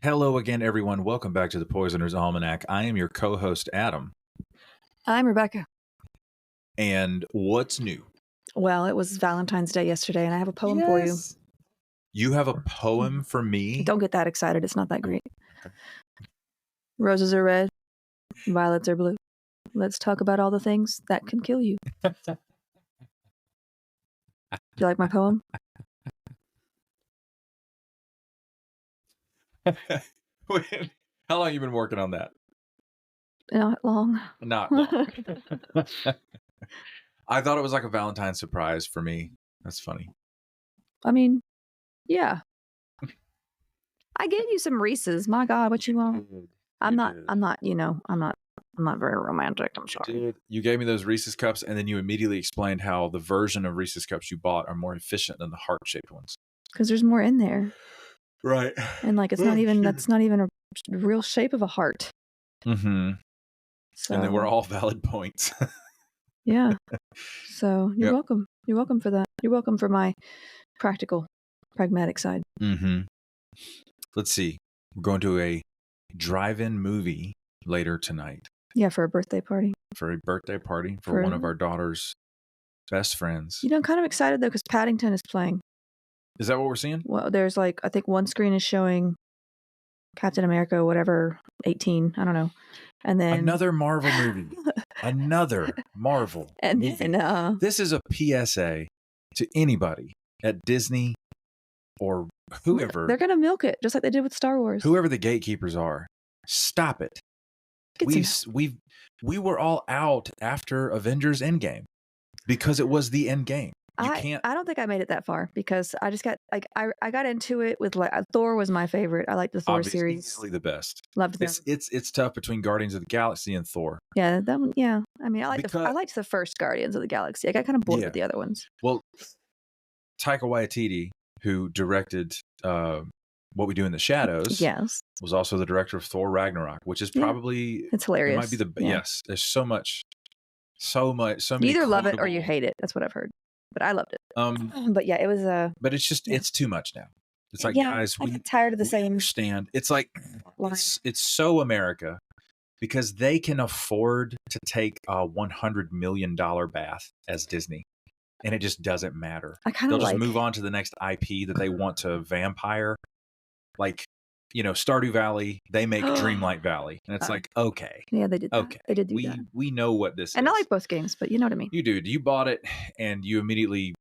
Hello again, everyone. Welcome back to the Poisoner's Almanac. I am your co-host, Adam. I'm Rebecca. And what's new? Well, it was Valentine's Day yesterday, and I have a poem for you. You have a poem for me? Don't get that excited. It's not that great. Okay. Roses are red, violets are blue. Let's talk about all the things that can kill you. Do you like my poem? How long have you been working on that? Not long. Not long. I thought it was like a Valentine's surprise for me. That's funny. I mean, yeah. I gave you some Reese's. My God, what you want? I'm not very romantic. I'm sorry. You gave me those Reese's cups, and then you immediately explained how the version of Reese's cups you bought are more efficient than the heart-shaped ones. Because there's more in there. Right. And like that's not even a real shape of a heart. Mm-hmm. So, and then we're all valid points. Yeah. So you're welcome. You're welcome for that. You're welcome for my pragmatic side. Mm-hmm. Let's see. We're going to a drive-in movie later tonight. Yeah, for a birthday party. For one of our daughter's best friends. You know, I'm kind of excited, though, because Paddington is playing. Is that what we're seeing? Well, there's I think one screen is showing Captain America, whatever, 18. I don't know. And then another Marvel movie. Another Marvel movie. And this is a PSA to anybody at Disney or whoever. They're going to milk it, just like they did with Star Wars. Whoever the gatekeepers are, stop it. We were all out after Avengers Endgame because it was the end game. I don't think I made it that far because I just got I got into it with Thor was my favorite. I like the Thor series. Easily the best. Loved them. It's tough between Guardians of the Galaxy and Thor. Yeah, that one. Yeah, I mean, I liked the first Guardians of the Galaxy. I got kind of bored with the other ones. Well, Taika Waititi, who directed What We Do in the Shadows, yes, was also the director of Thor Ragnarok, which is probably it's hilarious. It might be the yes. There's so many. You either love it or you hate it. That's what I've heard. But I loved it. But yeah, it was But it's just it's too much now. It's like guys, I get tired of the same. Understand? It's like it's so America because they can afford to take a $100 million bath as Disney, and it just doesn't matter. They'll just move on to the next IP that they want to vampire, like Stardew Valley. They make Dreamlight Valley, and it's like okay, yeah, they did. Okay, they did do that. We know what this is. And I like both games, but you know what I mean. You do. You bought it, and you immediately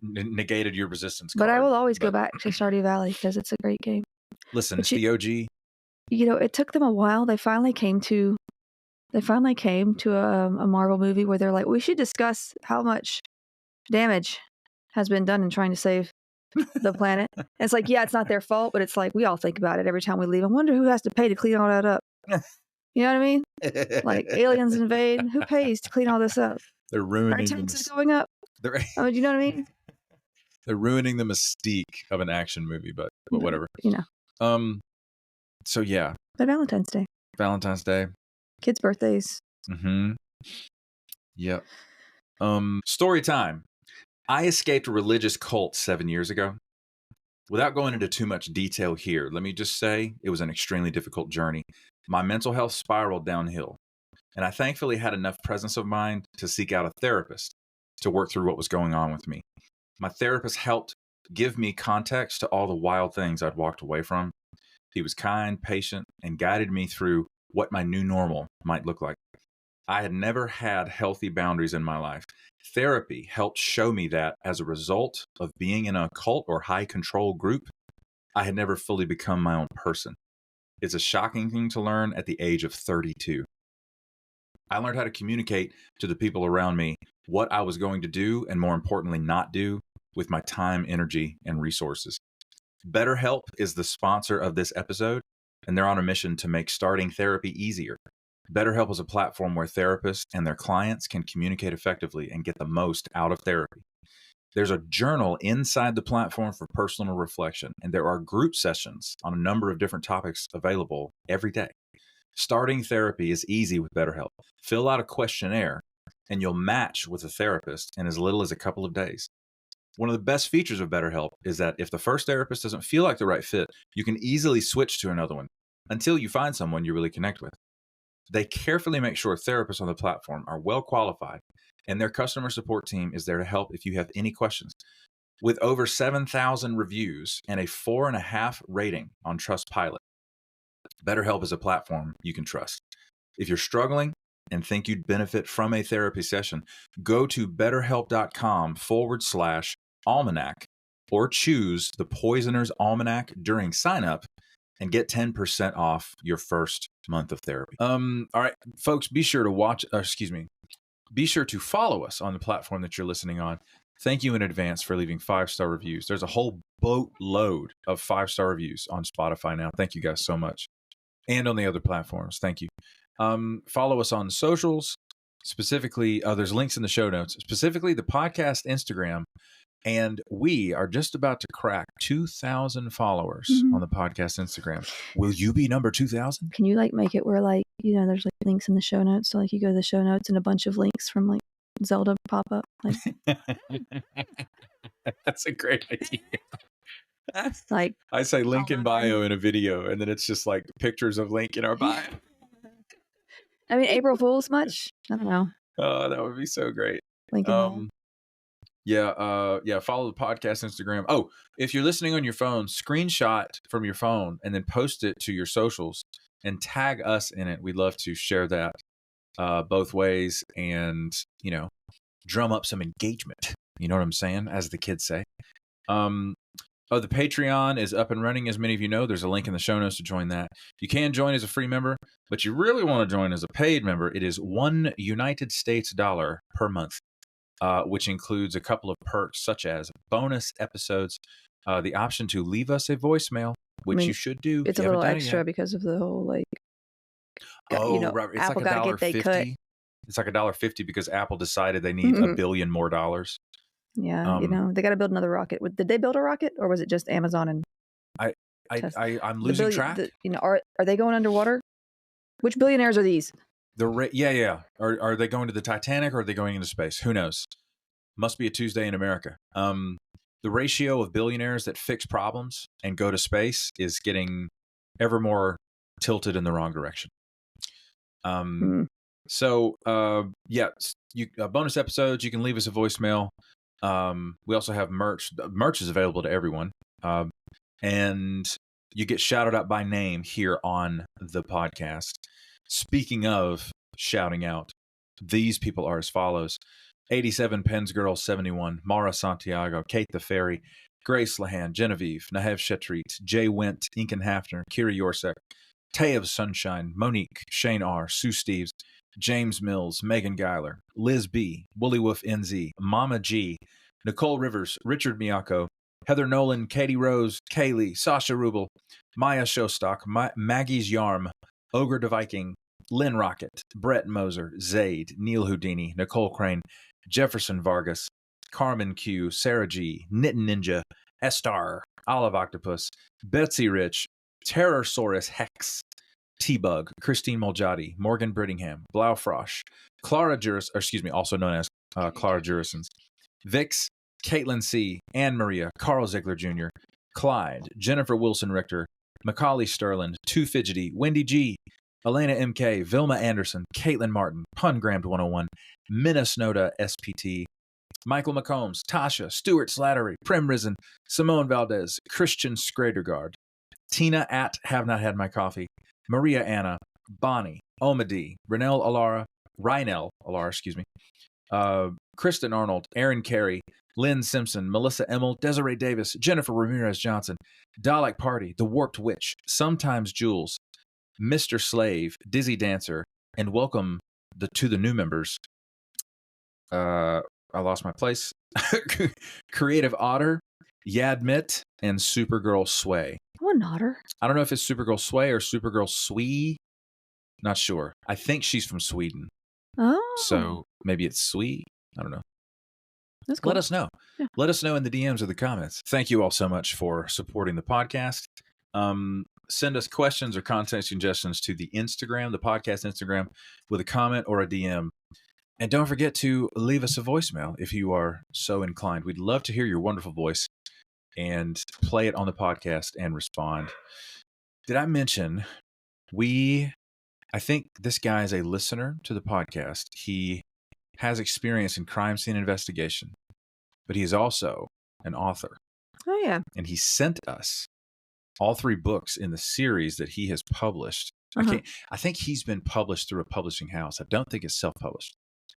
negated your resistance. But I will always go back to Stardew Valley because it's a great game. Listen, it's the OG. It took them a while. They finally came to a Marvel movie where they're like, we should discuss how much damage has been done in trying to save the planet. And it's like, yeah, it's not their fault, but it's like we all think about it every time we leave. I wonder who has to pay to clean all that up. You know what I mean? Like aliens invade. Who pays to clean all this up? They're ruining. Our taxes going up. Do you know what I mean? They're ruining the mystique of an action movie, but whatever. So yeah. But Valentine's Day. Kids' birthdays. Mm-hmm. Yep. Story time. I escaped a religious cult 7 years ago. Without going into too much detail here, let me just say it was an extremely difficult journey. My mental health spiraled downhill, and I thankfully had enough presence of mind to seek out a therapist to work through what was going on with me. My therapist helped give me context to all the wild things I'd walked away from. He was kind, patient, and guided me through what my new normal might look like. I had never had healthy boundaries in my life. Therapy helped show me that as a result of being in a cult or high control group, I had never fully become my own person. It's a shocking thing to learn at the age of 32. I learned how to communicate to the people around me what I was going to do and, more importantly, not do with my time, energy, and resources. BetterHelp is the sponsor of this episode, and they're on a mission to make starting therapy easier. BetterHelp is a platform where therapists and their clients can communicate effectively and get the most out of therapy. There's a journal inside the platform for personal reflection, and there are group sessions on a number of different topics available every day. Starting therapy is easy with BetterHelp. Fill out a questionnaire, and you'll match with a therapist in as little as a couple of days. One of the best features of BetterHelp is that if the first therapist doesn't feel like the right fit, you can easily switch to another one until you find someone you really connect with. They carefully make sure therapists on the platform are well qualified, and their customer support team is there to help if you have any questions. With over 7,000 reviews and a 4.5 rating on Trustpilot, BetterHelp is a platform you can trust. If you're struggling and think you'd benefit from a therapy session, go to betterhelp.com/almanac or choose the Poisoner's Almanac during sign up and get 10% off your first month of therapy. All right, folks, be sure to be sure to follow us on the platform that you're listening on. Thank you in advance for leaving 5-star reviews. There's a whole boatload of 5-star reviews on Spotify now. Thank you guys so much. And on the other platforms. Thank you. Follow us on socials. Specifically, there's links in the show notes, specifically the podcast Instagram. And we are just about to crack 2,000 followers on the podcast Instagram. Will you be number 2,000? Can you make it where there's links in the show notes? So you go to the show notes and a bunch of links from Zelda pop up. That's a great idea. I say link in bio in a video, and then it's just pictures of Link in our bio. I mean, April Fool's much? I don't know. Oh, that would be so great. Link in bio. Yeah, follow the podcast Instagram. Oh, if you're listening on your phone, screenshot from your phone and then post it to your socials and tag us in it. We'd love to share that both ways and, drum up some engagement. You know what I'm saying? As the kids say. The Patreon is up and running, as many of you know. There's a link in the show notes to join that. You can join as a free member, but you really want to join as a paid member. It is $1 United States dollar per month. Which includes a couple of perks such as bonus episodes, the option to leave us a voicemail, which you should do. It's a little extra because of the whole right. It's Apple got to get they cut. It's $1.50 because Apple decided they need $1 billion more. Yeah, they got to build another rocket. Did they build a rocket, or was it just Amazon and? I'm losing track. Are they going underwater? Which billionaires are these? Yeah. Are they going to the Titanic or are they going into space? Who knows? Must be a Tuesday in America. The ratio of billionaires that fix problems and go to space is getting ever more tilted in the wrong direction. So, bonus episodes. You can leave us a voicemail. We also have merch. Merch is available to everyone. And you get shouted out by name here on the podcast. Speaking of shouting out, these people are as follows: 87 Pens Girl 71, Mara Santiago, Kate the Fairy, Grace Lahan, Genevieve, Nahev Shetreat, Jay Went, Incan Hafner, Kira Yorsek, Tay of Sunshine, Monique, Shane R, Sue Steves, James Mills, Megan Geiler, Liz B, Woolywoof NZ, Mama G, Nicole Rivers, Richard Miyako, Heather Nolan, Katie Rose, Kaylee, Sasha Rubel, Maya Showstock, Maggie's Yarm, Ogre the Viking, Lynn Rocket, Brett Moser, Zaid, Neil Houdini, Nicole Crane, Jefferson Vargas, Carmen Q, Sarah G, Knittin Ninja, Estar, Olive Octopus, Betsy Rich, Terrorsaurus Hex, T-Bug, Christine Moljadi, Morgan Brittingham, Blaufrosch, also known as Clara Jurisons, Vix, Caitlin C, Anne Maria, Carl Ziegler Jr., Clyde, Jennifer Wilson Richter, Macaulay Sterland, Too Fidgety, Wendy G, Elena MK, Vilma Anderson, Caitlin Martin, Pungrammed 101, Minnesota SPT, Michael McCombs, Tasha, Stuart Slattery, Prim Risen, Simone Valdez, Christian Schradergaard, Tina at Have Not Had My Coffee, Maria Anna, Bonnie, Omadi, Rynel Alara, Kristen Arnold, Aaron Carey, Lynn Simpson, Melissa Emmel, Desiree Davis, Jennifer Ramirez Johnson, Dalek Party, The Warped Witch, Sometimes Jules, Mr. Slave, Dizzy Dancer, and welcome to the new members. I lost my place. Creative Otter, Yadmit, and Supergirl Sway. What an otter? I don't know if it's Supergirl Sway or Supergirl Swee. Not sure. I think she's from Sweden. Oh. So maybe it's Swee. I don't know. That's cool. Let us know. Yeah. Let us know in the DMs or the comments. Thank you all so much for supporting the podcast. Send us questions or content suggestions to the Instagram, the podcast Instagram, with a comment or a DM. And don't forget to leave us a voicemail if you are so inclined. We'd love to hear your wonderful voice and play it on the podcast and respond. Did I mention I think this guy is a listener to the podcast. He has experience in crime scene investigation, but he is also an author. Oh, yeah. And he sent us all 3 books in the series that he has published. I think he's been published through a publishing house. I don't think it's self-published.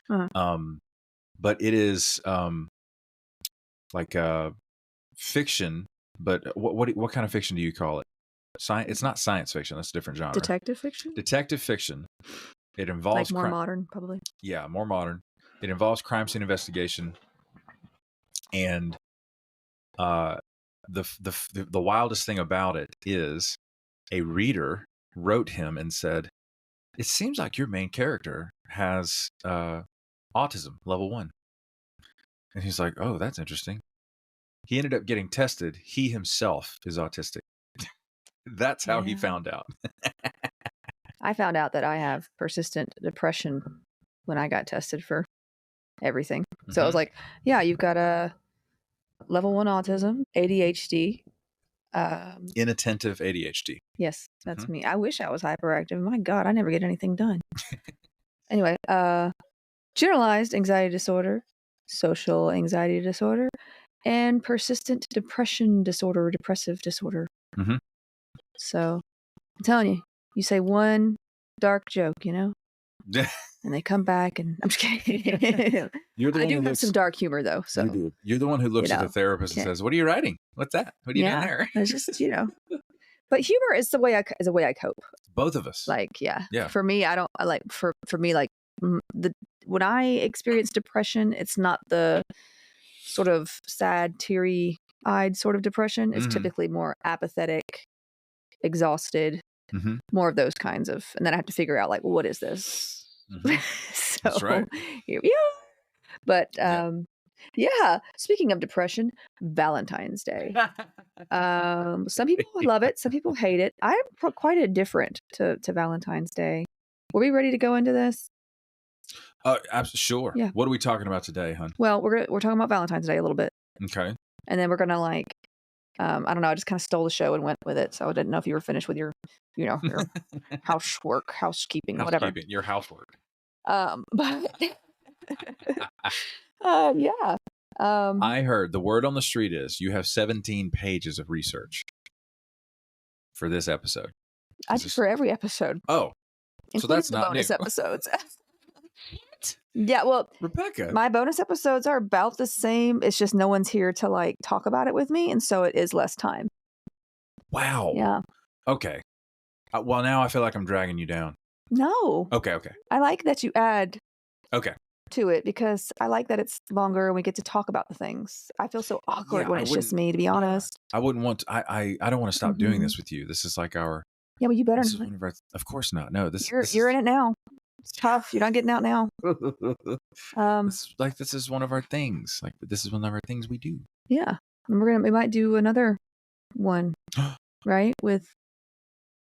But it is like fiction. But what kind of fiction do you call it? It's not science fiction. That's a different genre. Detective fiction? Detective fiction. It involves like more modern, probably. Yeah, more modern. It involves crime scene investigation, and the wildest thing about it is a reader wrote him and said, "It seems like your main character has autism level 1." And he's like, "Oh, that's interesting." He ended up getting tested. He himself is autistic. That's how he found out. I found out that I have persistent depression when I got tested for everything. So I was like, yeah, you've got a level 1 autism, ADHD. Inattentive ADHD. Yes, that's me. I wish I was hyperactive. My God, I never get anything done. Anyway, generalized anxiety disorder, social anxiety disorder, and persistent depression disorder, depressive disorder. So I'm telling you, you say one dark joke, and they come back, and I'm just kidding. I do have some dark humor, though. So you do. You're the one who looks at the therapist and says, "What are you writing? What's that? What are you doing there?" It's just, But humor is the way I cope. Both of us. Yeah. For me, for me, when I experience depression, it's not the sort of sad, teary-eyed sort of depression. It's typically more apathetic, exhausted, more of those kinds of, and then I have to figure out what is this? So that's right. Here we are. But speaking of depression, Valentine's Day. Some people love it, some people hate it. I'm quite indifferent to Valentine's Day. Were we ready to go into this? Sure. Yeah. What are we talking about today, hon? Well, we're talking about Valentine's Day a little bit. Okay. And then we're gonna I don't know, I just kind of stole the show and went with it. So I didn't know if you were finished with your housekeeping, whatever. Your housework. But yeah. I heard the word on the street is you have 17 pages of research for this episode. I do for every episode. Oh, so that's not bonus new. episodes. Yeah, well, Rebecca, my bonus episodes are about the same. It's just no one's here to talk about it with me, and so it is less time. Wow. Yeah. Okay. Well, now I feel like I'm dragging you down. No. Okay. I like that you add. Okay. To it because I like that it's longer and we get to talk about the things. I feel so awkward when it's just me, to be honest. I wouldn't want. I don't want to stop doing this with you. This is like our. Yeah, well, you better. Of course not. No, you're in it now. It's tough. You're not getting out now. This is one of our things. This is one of our things we do. Yeah, and we might do another one, right? With,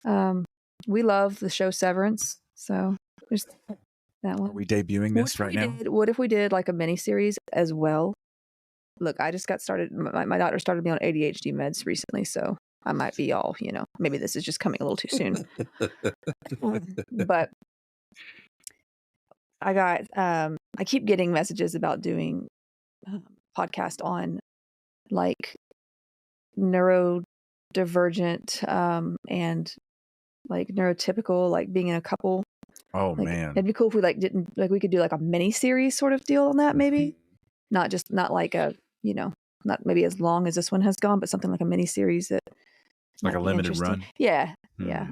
we love the show Severance, so there's that one. Are we debuting this right now? What if we did a mini series as well? Look, I just got started. My daughter started me on ADHD meds recently, so I might be all, maybe this is just coming a little too soon. But I keep getting messages about doing podcast on neurodivergent and neurotypical, being in a couple. Oh man, it'd be cool if we we could do a mini series sort of deal on that, maybe not maybe as long as this one has gone, but something like a mini series that a limited run. Yeah.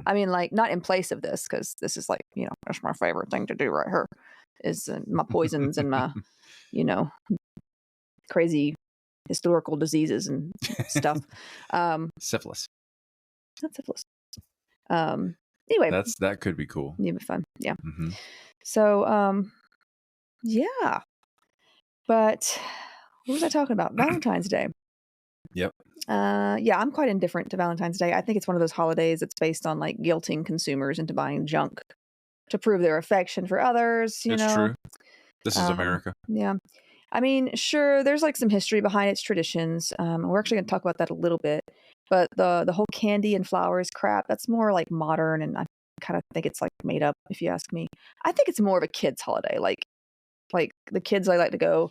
I mean, not in place of this, because this is that's my favorite thing to do right here is my poisons and my crazy historical diseases and stuff. Syphilis. Not syphilis. Anyway, that could be cool. It'd be fun. Yeah. So, yeah. But what was I talking about? Valentine's Day. Yep. Yeah, I'm quite indifferent to Valentine's Day. I think it's one of those holidays that's based on guilting consumers into buying junk to prove their affection for others. It's true. This is America. Yeah. I mean, sure, there's like some history behind its traditions. We're actually going to talk about that a little bit. But the whole candy and flowers crap, that's more like modern, and I kind of think it's like made up, if you ask me. I think it's more of a kids' holiday. Like the kids, I like to go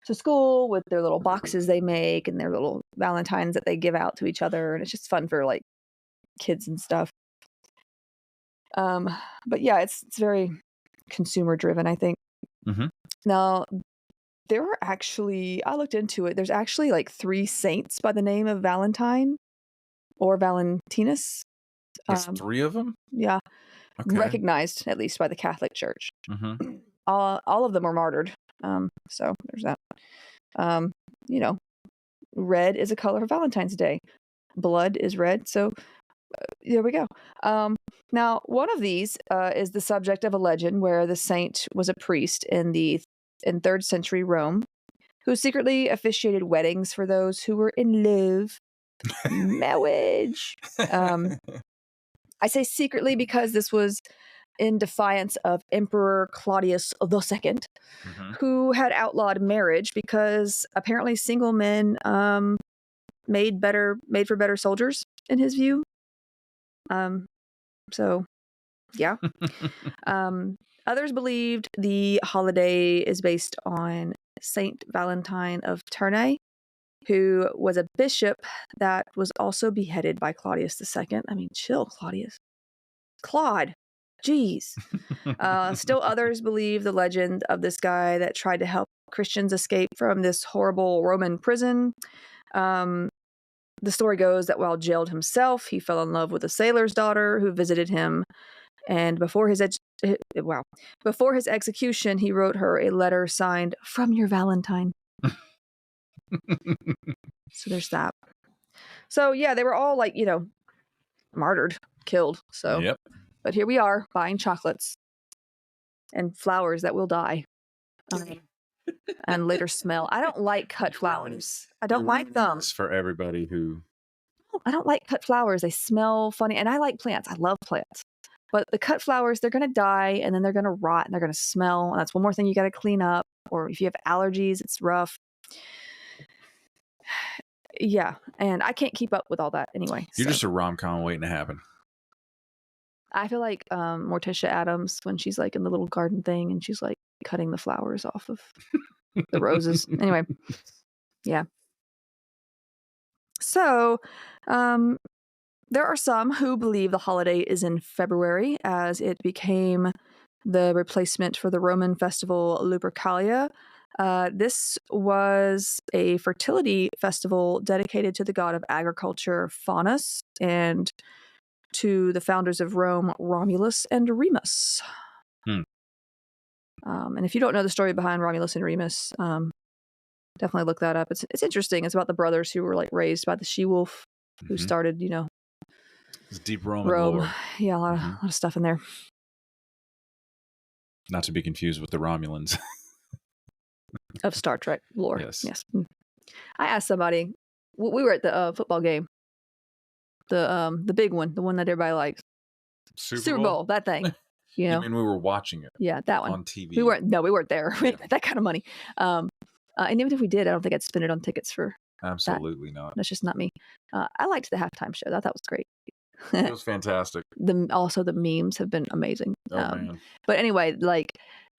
to school with their little boxes they make and their little Valentines that they give out to each other, and it's just fun for like kids and stuff. But yeah, it's very consumer driven, I think. Mm-hmm. Now, there were actually, I looked into it, there's actually like 3 saints by the name of Valentine or Valentinus. There's 3 of them? Yeah. Okay. Recognized, at least by the Catholic Church. Mm-hmm. All of them were martyred. So there's that. Red is a color of Valentine's Day. Blood is red, so there we go. Now, one of these is the subject of a legend where the saint was a priest in 3rd century Rome who secretly officiated weddings for those who were in love. Marriage. I say secretly because this was in defiance of Emperor Claudius II, Mm-hmm. who had outlawed marriage because apparently single men made for better soldiers in his view. So yeah. Others believed the holiday is based on Saint Valentine of Tournai, who was a bishop that was also beheaded by Claudius II. I mean, chill, Claude. Jeez. Still others believe the legend of this guy that tried to help Christians escape from this horrible Roman prison. The story goes that while jailed himself, he fell in love with a sailor's daughter who visited him. And before his execution, he wrote her a letter signed "From your Valentine." So there's that. So yeah, they were all like, martyred, killed. So, yep. But here we are buying chocolates and flowers that will die and later smell. I don't like cut flowers. I don't like them. It's for everybody who. I don't like cut flowers. They smell funny, and I like plants. I love plants. But the cut flowers, they're going to die, and then they're going to rot, and they're going to smell. And that's one more thing you got to clean up. Or if you have allergies, it's rough. Yeah, and I can't keep up with all that anyway. You're just a rom-com waiting to happen. I feel like Morticia Addams when she's like in the little garden thing, and she's like cutting the flowers off of the roses. Anyway, yeah. So, there are some who believe the holiday is in February, as it became the replacement for the Roman festival Lupercalia. This was a fertility festival dedicated to the god of agriculture, Faunus, and to the founders of Rome, Romulus and Remus. And if you don't know the story behind Romulus and Remus, definitely look that up. It's interesting. It's about the brothers who were like raised by the she-wolf who started, It's deep Roman lore. Yeah, a lot of stuff in there. Not to be confused with the Romulans. Of Star Trek lore. Yes. I asked somebody, we were at the football game, the big one, the one that everybody likes. Super Bowl, that thing. You mean we were watching it? Yeah, that one. On TV. We weren't there. We didn't have that kind of money. And even if we did, I don't think I'd spend it on tickets for Absolutely not. That's just not me. I liked the halftime show. I thought that was great. It was fantastic. Also, the memes have been amazing. Oh, man. But anyway,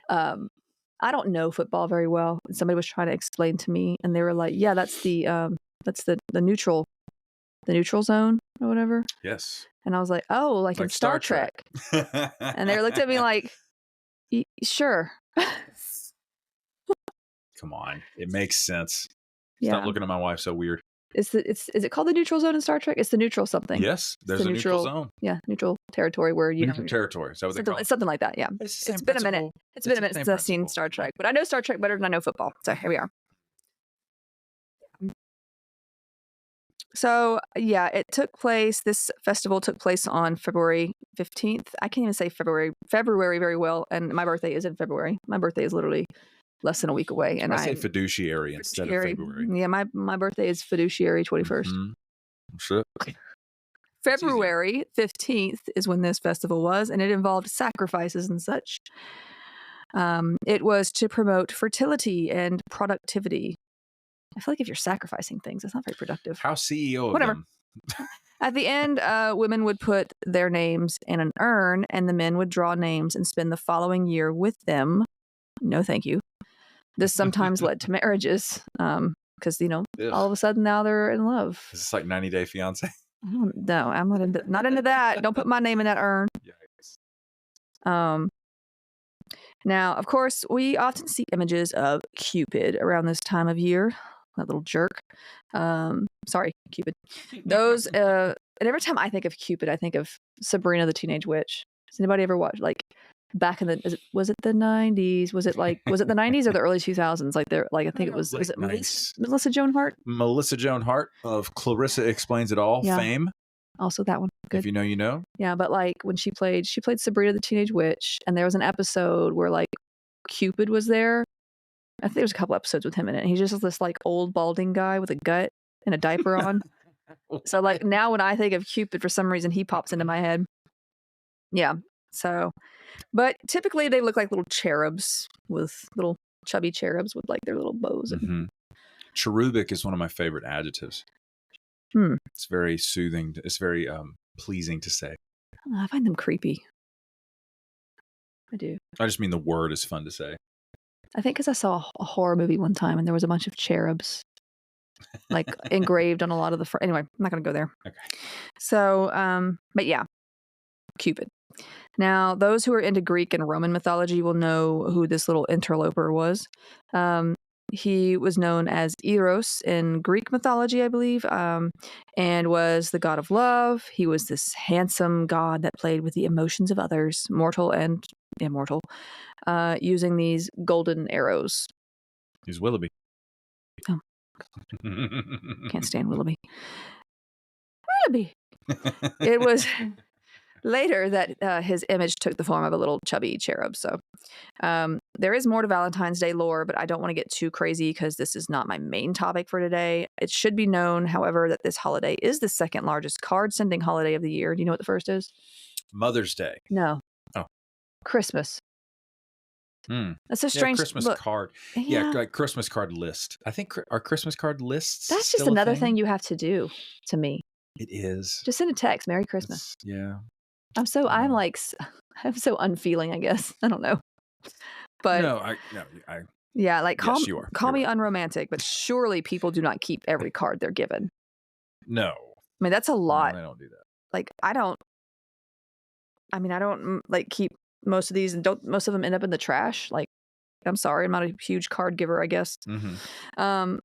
I don't know football very well. Somebody was trying to explain to me, and they were like, "Yeah, that's the neutral zone or whatever." Yes. And I was like, "Oh, like in Star Trek." And they looked at me like, "Sure." Come on, it makes sense. Yeah. Stop looking at my wife so weird. Is it called the neutral zone in Star Trek? It's the neutral something. Yes, there's a neutral zone. Yeah, neutral territory where neutral territory. Is that what they call it? Something like that. Yeah. It's been a minute. It's been a minute since I've seen Star Trek, but I know Star Trek better than I know football. So here we are. So yeah, this festival took place on February 15th. I can't even say February very well, and my birthday is in February. My birthday is literally less than a week away, and I say fiduciary instead of February. Yeah, my birthday is fiduciary 21st. Sure. February 15th is when this festival was, and it involved sacrifices and such. It was to promote fertility and productivity. I feel like if you're sacrificing things, it's not very productive. How CEO of Whatever. them. At the end, women would put their names in an urn, and the men would draw names and spend the following year with them. No, thank you. This sometimes led to marriages, because all of a sudden now they're in love. Is this like 90 Day Fiance? No, I'm not into that. Don't put my name in that urn. Yikes. Now, of course, we often see images of Cupid around this time of year. That little jerk. Sorry, Cupid. Those, and every time I think of Cupid, I think of Sabrina the Teenage Witch. Has anybody ever watched, like, back in was it the 90s? Was it the 90s or the early 2000s? I think it was it Melissa Joan Hart? Melissa Joan Hart of Clarissa Explains It All fame. Also that one. Good. If you know, you know. Yeah, but like when she played Sabrina the Teenage Witch, and there was an episode where like Cupid was there. I think there was a couple episodes with him in it. And he's just this like old balding guy with a gut and a diaper on. So like now when I think of Cupid, for some reason he pops into my head. Yeah. So, but typically they look like little cherubs, with little chubby cherubs with like their little bows. Mm-hmm. Cherubic is one of my favorite adjectives. It's very soothing. It's very pleasing to say. I find them creepy. I do. I just mean the word is fun to say. I think because I saw a horror movie one time and there was a bunch of cherubs like engraved on a lot of the anyway, I'm not going to go there. Okay. So, but yeah, Cupid. Now, those who are into Greek and Roman mythology will know who this little interloper was. He was known as Eros in Greek mythology, I believe, and was the god of love. He was this handsome god that played with the emotions of others, mortal and immortal, using these golden arrows. He's Willoughby. Oh. Can't stand Willoughby. Willoughby! It was later that his image took the form of a little chubby cherub. So there is more to Valentine's Day lore, but I don't want to get too crazy because this is not my main topic for today. It should be known, however, that this holiday is the second largest card sending holiday of the year. Do you know what the first is? Mother's Day. No. Oh. Christmas. That's a strange Christmas card. Yeah, like Christmas card list. I think our Christmas card lists. That's just another thing you have to do to me. It is. Just send a text. Merry Christmas. Yeah. I'm so unfeeling, I guess. I don't know. But yeah, like call me unromantic, but surely people do not keep every card they're given. No. I mean, that's a lot. No, they don't do that. Like I don't like keep most of these, and don't most of them end up in the trash. Like, I'm sorry, I'm not a huge card giver, I guess. Mm-hmm.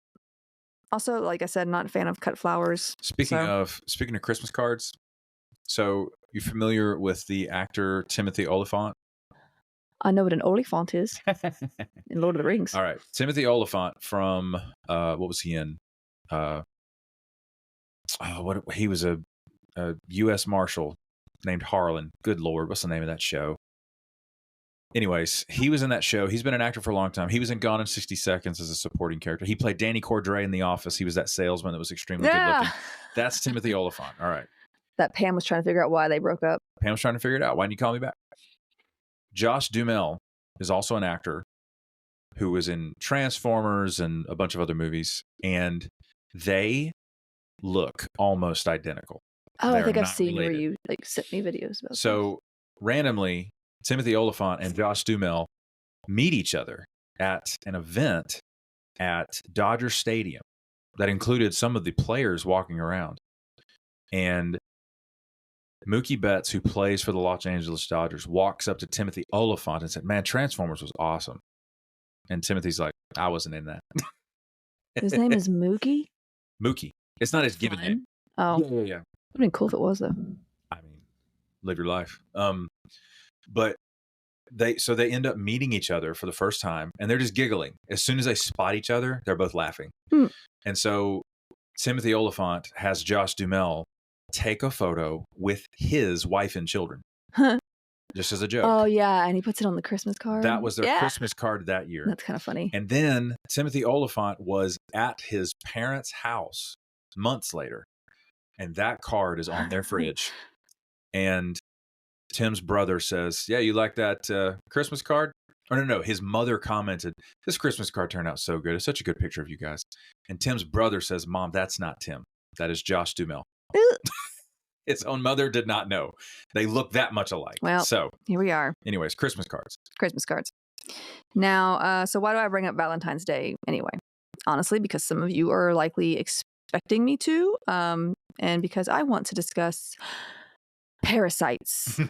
Also, like I said, not a fan of cut flowers. Speaking of Christmas cards, so you familiar with the actor Timothy Olyphant? I know what an Oliphant is in Lord of the Rings. All right, Timothy Olyphant from what was he in? He was a U.S. Marshal named Harlan. Good Lord, what's the name of that show? Anyways, he was in that show. He's been an actor for a long time. He was in Gone in 60 Seconds as a supporting character. He played Danny Cordray in The Office. He was that salesman that was extremely good looking. That's Timothy Olyphant. All right. That Pam was trying to figure out why they broke up. Pam was trying to figure it out. Why didn't you call me back? Josh Duhamel is also an actor who was in Transformers and a bunch of other movies, and they look almost identical. Oh, I think I've seen where you like sent me videos about. So randomly, Timothy Olyphant and Josh Duhamel meet each other at an event at Dodger Stadium that included some of the players walking around. And Mookie Betts, who plays for the Los Angeles Dodgers, walks up to Timothy Olyphant and said, "Man, Transformers was awesome." And Timothy's like, "I wasn't in that." His name is Mookie? Mookie. It's not his given name. Oh. Yeah. It would have been cool if it was, though. I mean, live your life. But they end up meeting each other for the first time, and they're just giggling. As soon as they spot each other, they're both laughing. And so Timothy Olyphant has Josh Duhamel take a photo with his wife and children. Just as a joke. Oh, yeah. And he puts it on the Christmas card. That was their Christmas card that year. That's kind of funny. And then Timothy Olyphant was at his parents' house months later, and that card is on their fridge. And Tim's brother says, "Yeah, you like that Christmas card?" Or no, his mother commented, "This Christmas card turned out so good. It's such a good picture of you guys." And Tim's brother says, "Mom, that's not Tim. That is Josh Duhamel." His own mother did not know. They look that much alike. Well, so here we are. Anyways, Christmas cards. Christmas cards. Now, so why do I bring up Valentine's Day anyway? Honestly, because some of you are likely expecting me to, and because I want to discuss parasites.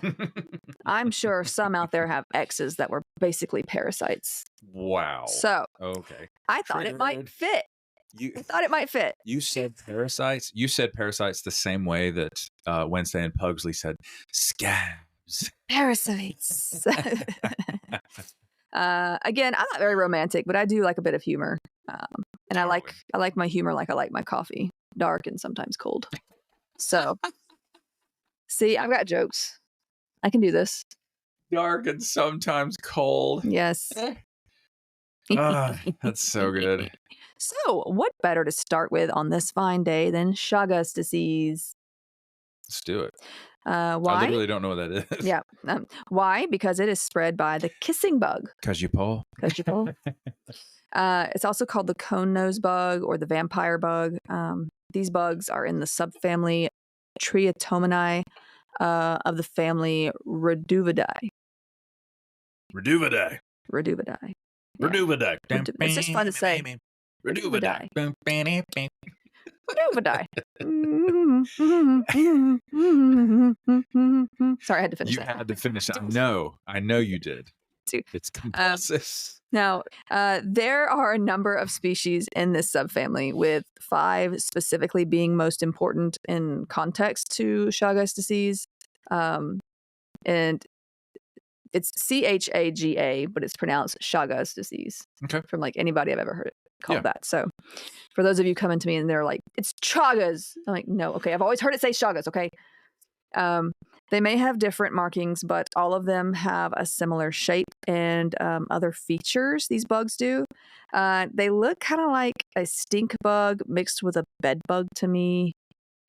I'm sure some out there have exes that were basically parasites. Wow. So, okay. I thought it might fit. I thought it might fit. You said parasites. You said parasites the same way that Wednesday and Pugsley said scabs. Parasites. Again, I'm not very romantic, but I do like a bit of humor. And I like my humor like I like my coffee, dark and sometimes cold. So, see, I've got jokes. I can do this. Dark and sometimes cold. Yes. That's so good. So, what better to start with on this fine day than Chagas disease? Let's do it. Why? I literally don't know what that is. Yeah. Why? Because it is spread by the kissing bug. Because you pull. It's also called the cone nose bug or the vampire bug. These bugs are in the subfamily Triatomini of the family Reduvidae. Reduvidae. It's just fun to say. Reduvidae. Reduvidae. Sorry, I had to finish that. You had to finish it. I know you did. It's compulsive. Now, there are a number of species in this subfamily, with 5 specifically being most important in context to Chagas disease. And it's Chaga, but it's pronounced Chagas disease. Okay. From like anybody I've ever heard it called that. So for those of you coming to me and they're like, it's Chagas. I'm like, no, okay. I've always heard it say Chagas, okay? They may have different markings, but all of them have a similar shape and other features. These bugs do. They look kind of like a stink bug mixed with a bed bug to me.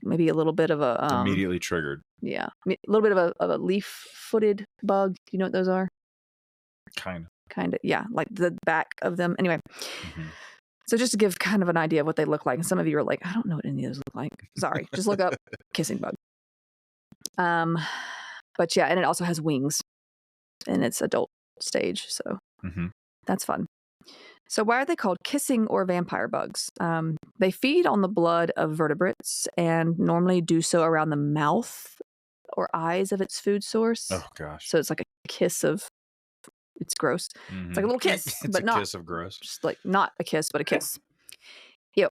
Maybe a little bit of a immediately triggered. Yeah, a little bit of a leaf-footed bug. Do you know what those are? Kind of. Yeah, like the back of them. Anyway. Mm-hmm. So just to give kind of an idea of what they look like, and some of you are like, I don't know what any of those look like. Sorry, just look up kissing bug. But yeah, and it also has wings in its adult stage, so that's fun. So why are they called kissing or vampire bugs? They feed on the blood of vertebrates and normally do so around the mouth or eyes of its food source. Oh gosh! So it's like a kiss of. It's gross. It's like a little kiss, but not kiss of gross. Just like not a kiss, but a kiss. Ew.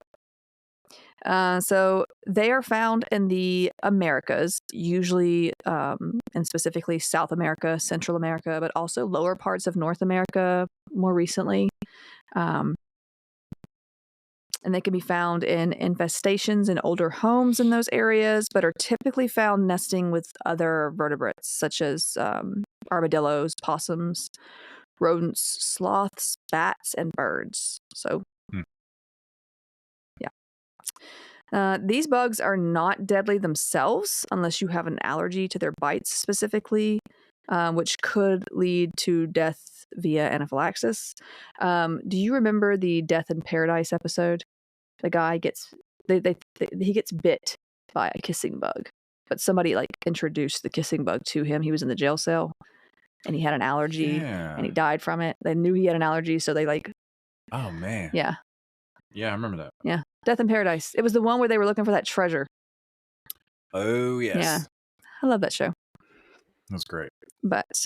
So they are found in the Americas, usually and specifically South America, Central America, but also lower parts of North America more recently. And they can be found in infestations in older homes in those areas, but are typically found nesting with other vertebrates such as armadillos, possums, rodents, sloths, bats, and birds. So, yeah. These bugs are not deadly themselves unless you have an allergy to their bites specifically, which could lead to death via anaphylaxis. Do you remember the Death in Paradise episode? The guy gets he gets bit by a kissing bug, but somebody like introduced the kissing bug to him. He was in the jail cell and he had an allergy and he died from it. They knew he had an allergy, so they like. Oh man. Yeah. Yeah, I remember that. Yeah, Death in Paradise. It was the one where they were looking for that treasure. Oh yes. Yeah, I love that show. That's great. But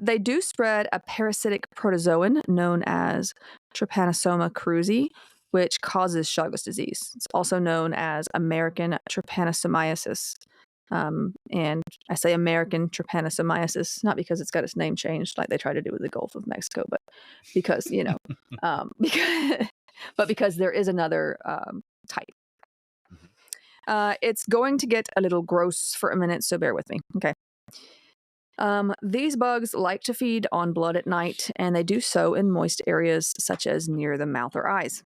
they do spread a parasitic protozoan known as Trypanosoma cruzi, which causes Chagas disease. It's also known as American trypanosomiasis. And I say American trypanosomiasis, not because it's got its name changed like they try to do with the Gulf of Mexico, but because, because there is another type. It's going to get a little gross for a minute, so bear with me. Okay. These bugs like to feed on blood at night, and they do so in moist areas such as near the mouth or eyes.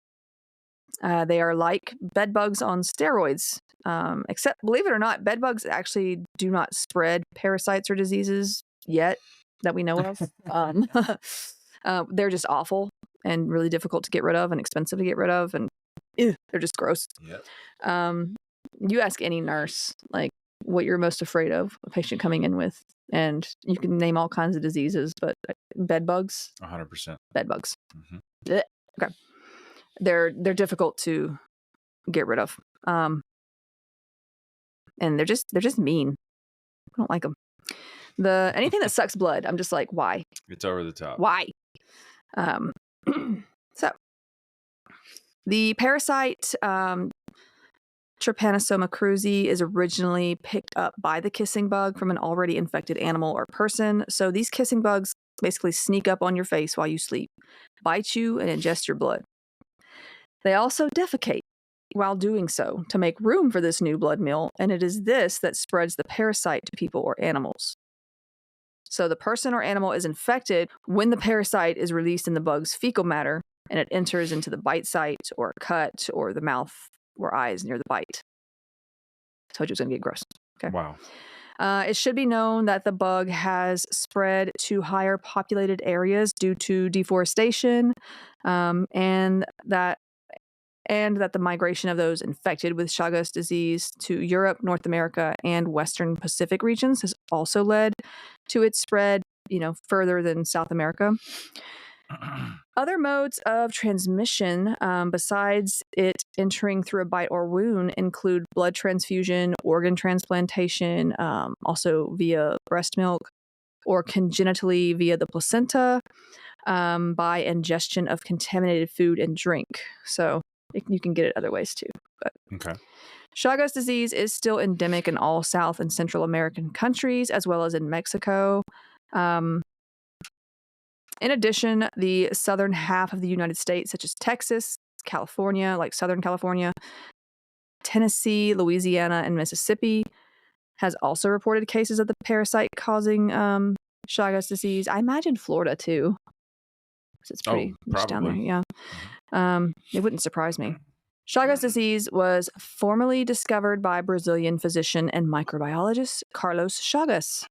They are like bed bugs on steroids, except, believe it or not, bed bugs actually do not spread parasites or diseases yet. that we know of. They're just awful and really difficult to get rid of and expensive to get rid of, and they're just gross. Yep. You ask any nurse like what you're most afraid of a patient coming in with, and you can name all kinds of diseases, but bed bugs, 100%. bed bugs. Mhm. Okay, they're difficult to get rid of, and they're just mean. I don't like them. Anything that sucks blood, I'm just like, why? It's over the top. Why? So the parasite Trypanosoma cruzi is originally picked up by the kissing bug from an already infected animal or person. So these kissing bugs basically sneak up on your face while you sleep, bite you, and ingest your blood. They also defecate while doing so to make room for this new blood meal, and it is this that spreads the parasite to people or animals. So the person or animal is infected when the parasite is released in the bug's fecal matter, and it enters into the bite site or cut or the mouth or eyes near the bite. Told you it was going to get gross. Okay. Wow. It should be known that the bug has spread to higher populated areas due to deforestation, and that the migration of those infected with Chagas disease to Europe, North America, and Western Pacific regions has also led to its spread, further than South America. Other modes of transmission, besides it entering through a bite or wound, include blood transfusion, organ transplantation, also via breast milk, or congenitally via the placenta, by ingestion of contaminated food and drink. So you can get it other ways too. But Okay. Chagas disease is still endemic in all South and Central American countries, as well as in Mexico. In addition, the southern half of the United States, such as Texas, California, like Southern California, Tennessee, Louisiana, and Mississippi, has also reported cases of the parasite causing Chagas disease. I imagine Florida too, because it's pretty much down there. Yeah, it wouldn't surprise me. Chagas disease was formally discovered by Brazilian physician and microbiologist Carlos Chagas,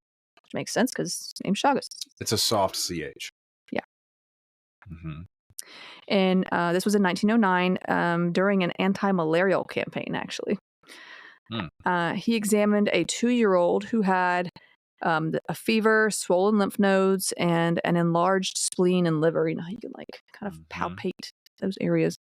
which makes sense because his name's Chagas. It's a soft CH. Yeah. Mm-hmm. And this was in 1909 during an anti-malarial campaign, actually. He examined a 2-year-old who had a fever, swollen lymph nodes, and an enlarged spleen and liver. You can kind of palpate those areas.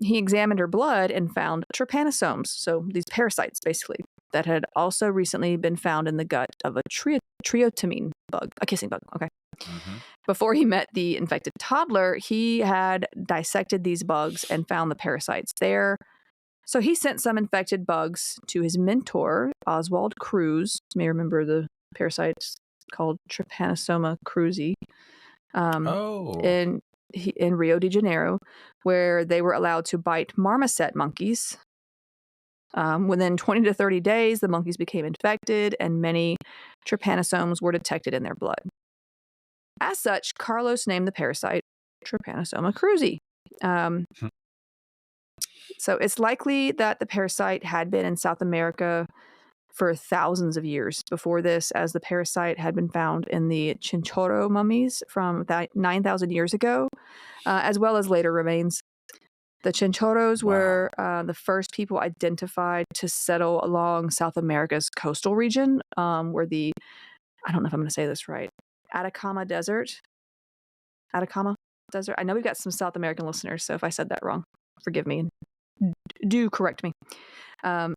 He examined her blood and found trypanosomes, so these parasites, basically, that had also recently been found in the gut of a triotamine bug, a kissing bug. Okay. Mm-hmm. Before he met the infected toddler, he had dissected these bugs and found the parasites there. So he sent some infected bugs to his mentor, Oswald Cruz. You may remember the parasites called Trypanosoma cruzi. In Rio de Janeiro, where they were allowed to bite marmoset monkeys. Within 20 to 30 days, the monkeys became infected, and many trypanosomes were detected in their blood. As such, Carlos named the parasite Trypanosoma cruzi. So it's likely that the parasite had been in South America for thousands of years before this, as the parasite had been found in the Chinchorro mummies from 9,000 years ago, as well as later remains. The Chinchorros were the first people identified to settle along South America's coastal region, where I don't know if I'm going to say this right, Atacama Desert. I know we've got some South American listeners, so if I said that wrong, forgive me and do correct me.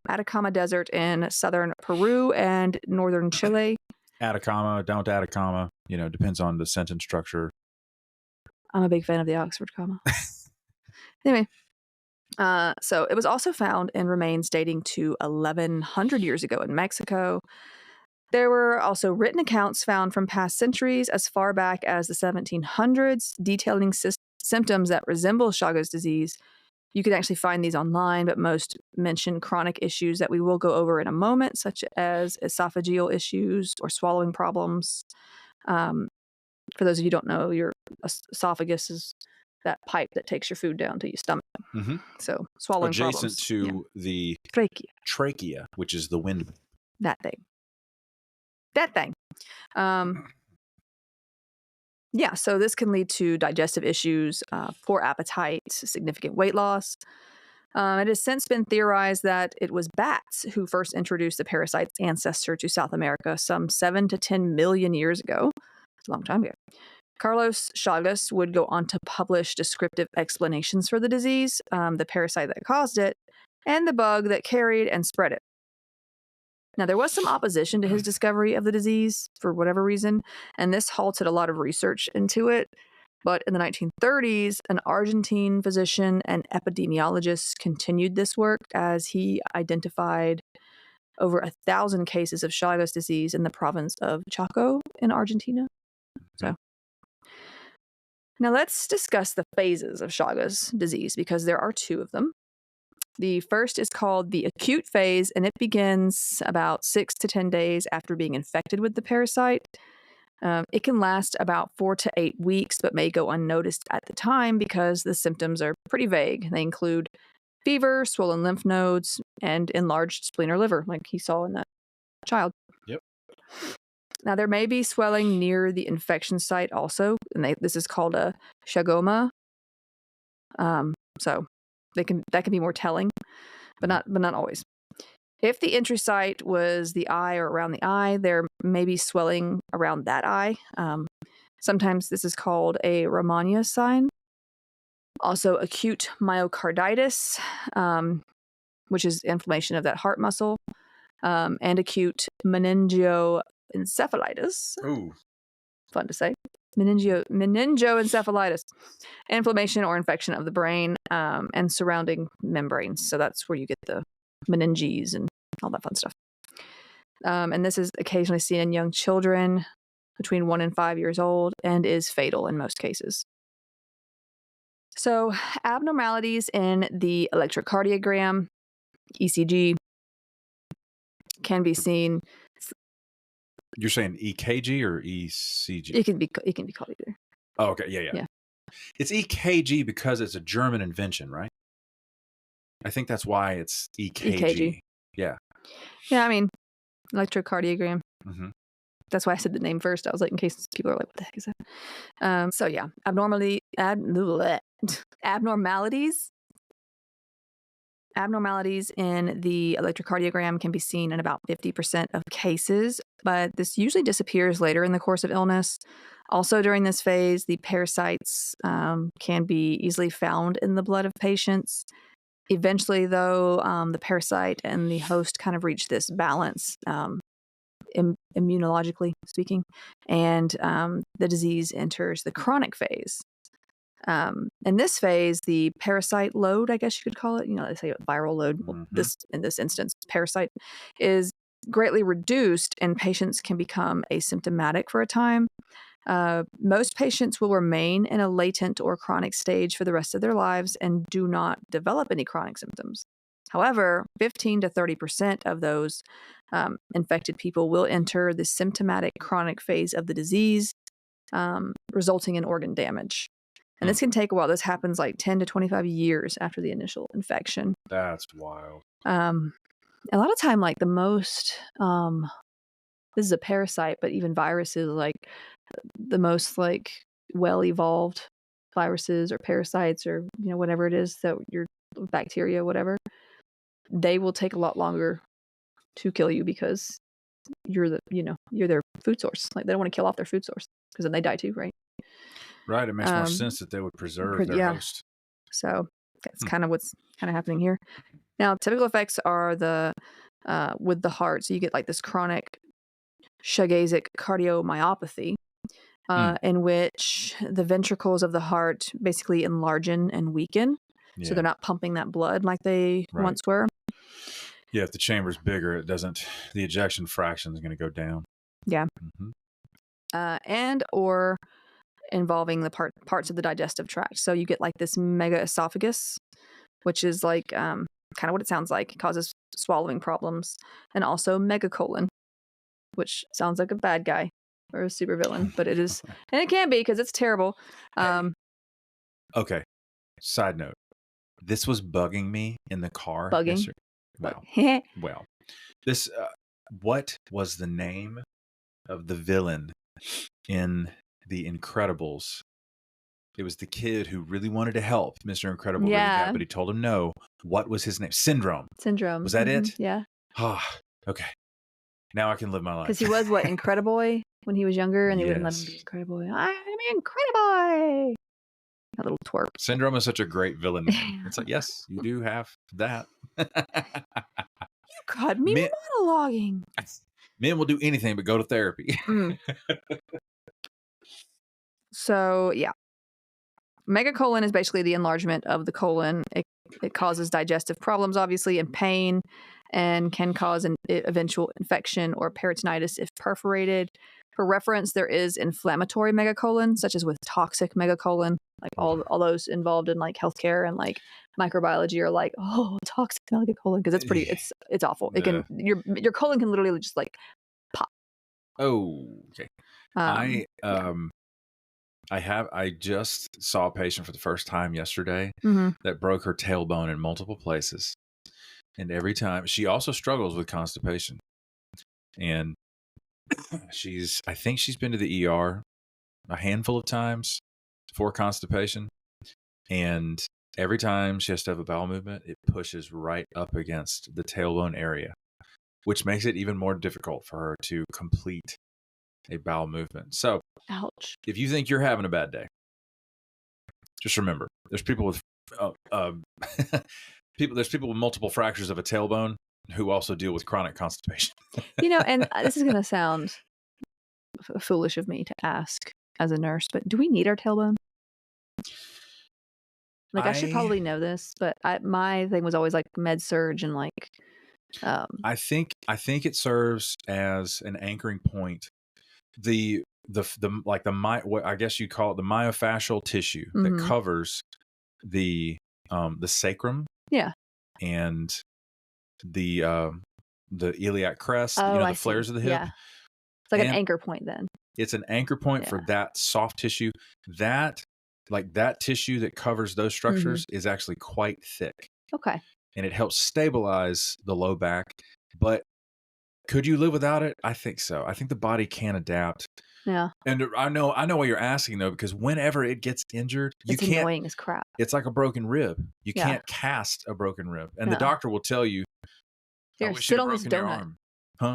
Atacama Desert in southern Peru and northern Chile. Atacama, don't Atacama. Depends on the sentence structure. I'm a big fan of the Oxford comma. Anyway, so it was also found in remains dating to 1,100 years ago in Mexico. There were also written accounts found from past centuries as far back as the 1700s, detailing symptoms that resemble Chagas disease. You can actually find these online, but most mention chronic issues that we will go over in a moment, such as esophageal issues or swallowing problems. For those of you who don't know, your esophagus is that pipe that takes your food down to your stomach. Mm-hmm. So swallowing adjacent problems. to the trachea, which is the wind. That thing. that thing. Yeah, so this can lead to digestive issues, poor appetite, significant weight loss. It has since been theorized that it was bats who first introduced the parasite's ancestor to South America some 7 to 10 million years ago. It's a long time ago. Carlos Chagas would go on to publish descriptive explanations for the disease, the parasite that caused it, and the bug that carried and spread it. Now, there was some opposition to his discovery of the disease for whatever reason, and this halted a lot of research into it. But in the 1930s, an Argentine physician and epidemiologist continued this work as he identified over 1,000 cases of Chagas disease in the province of Chaco in Argentina. So, now let's discuss the phases of Chagas disease because there are 2 of them. The first is called the acute phase, and it begins about 6 to 10 days after being infected with the parasite. It can last about 4 to 8 weeks, but may go unnoticed at the time because the symptoms are pretty vague. They include fever, swollen lymph nodes, and enlarged spleen or liver, like he saw in that child. Yep. Now, there may be swelling near the infection site also, and this is called a chagoma. So that can be more telling, but not always. If the entry site was the eye or around the eye, there may be swelling around that eye. Sometimes this is called a Ramania sign. Also, acute myocarditis, which is inflammation of that heart muscle, and acute meningoencephalitis. Ooh. Fun to say. Meningoencephalitis, inflammation or infection of the brain and surrounding membranes. So that's where you get the meninges and all that fun stuff. And this is occasionally seen in young children between 1 and 5 years old and is fatal in most cases. So abnormalities in the electrocardiogram, ECG, can be seen. You're saying EKG or ECG? It can be called either. Oh, okay. Yeah. It's EKG because it's a German invention, right? I think that's why it's EKG. Yeah. Yeah, I mean, electrocardiogram. Mm-hmm. That's why I said the name first. I was like, in case people are like, what the heck is that? So yeah, abnormalities in the electrocardiogram can be seen in about 50% of cases, but this usually disappears later in the course of illness. Also, during this phase, the parasites can be easily found in the blood of patients. Eventually, though, the parasite and the host kind of reach this balance, immunologically speaking, and the disease enters the chronic phase. In this phase, the parasite load, I guess you could call it, they say viral load. Mm-hmm. In this instance, parasite is greatly reduced and patients can become asymptomatic for a time. Most patients will remain in a latent or chronic stage for the rest of their lives and do not develop any chronic symptoms. However, 15 to 30% of those infected people will enter the symptomatic chronic phase of the disease, resulting in organ damage. And this can take a while. This happens like 10 to 25 years after the initial infection. That's wild. A lot of time, like the most, this is a parasite, but even viruses, like the most like well-evolved viruses or parasites or, whatever it is that your bacteria, whatever, they will take a lot longer to kill you because you're their food source. Like they don't want to kill off their food source because then they die too, right? Right. It makes more sense that they would preserve their host. So that's kind of what's kind of happening here. Now, typical effects are with the heart. So you get like this chronic Chagasic cardiomyopathy, in which the ventricles of the heart basically enlarge and weaken. Yeah. So they're not pumping that blood like they once were. Yeah, if the chamber's bigger, the ejection fraction is going to go down. Yeah. Mm-hmm. And or involving the parts of the digestive tract. So you get like this mega esophagus, which is like kind of what it sounds like. It causes swallowing problems. And also megacolon, which sounds like a bad guy or a supervillain, but it is. And it can be because it's terrible. Okay. Side note. This was bugging me in the car. Bugging? Wow. Well, this, what was the name of the villain in The Incredibles. It was the kid who really wanted to help Mr. Incredible really bad, but he told him no. What was his name? Syndrome. Was that it? Yeah. Ah, okay. Now I can live my life. Because he was what, Incrediboy when he was younger, and they wouldn't let him be Incrediboy. I'm Incrediboy. A little twerp. Syndrome is such a great villain name. It's like, yes, you do have that. You caught me monologuing. Men will do anything but go to therapy. So, yeah. Megacolon is basically the enlargement of the colon. It causes digestive problems, obviously, and pain, and can cause an eventual infection or peritonitis if perforated. For reference, there is inflammatory megacolon, such as with toxic megacolon. Like all those involved in like healthcare and like microbiology are like, oh, toxic megacolon, because it's pretty, it's awful. It can your colon can literally just like pop. Oh, okay. I just saw a patient for the first time yesterday that broke her tailbone in multiple places. And every time she also struggles with constipation. And I think she's been to the ER a handful of times for constipation. And every time she has to have a bowel movement, it pushes right up against the tailbone area, which makes it even more difficult for her to complete a bowel movement. So, ouch. If you think you're having a bad day, just remember there's people with there's people with multiple fractures of a tailbone who also deal with chronic constipation. And this is going to sound foolish of me to ask as a nurse, but do we need our tailbone? Like, I should probably know this, but my thing was always like med surge and like. I think it serves as an anchoring point. What I guess you call it the myofascial tissue that covers the sacrum. Yeah. And the iliac crest, the flares of the hip. Yeah. It's like an anchor point then. It's an anchor point for that soft tissue. That tissue that covers those structures is actually quite thick. Okay. And it helps stabilize the low back. But could you live without it? I think so. I think the body can adapt. Yeah. And I know what you're asking though, because whenever it gets injured, it's annoying as crap. It's like a broken rib. You can't cast a broken rib. And the doctor will tell you, here, sit on this donut.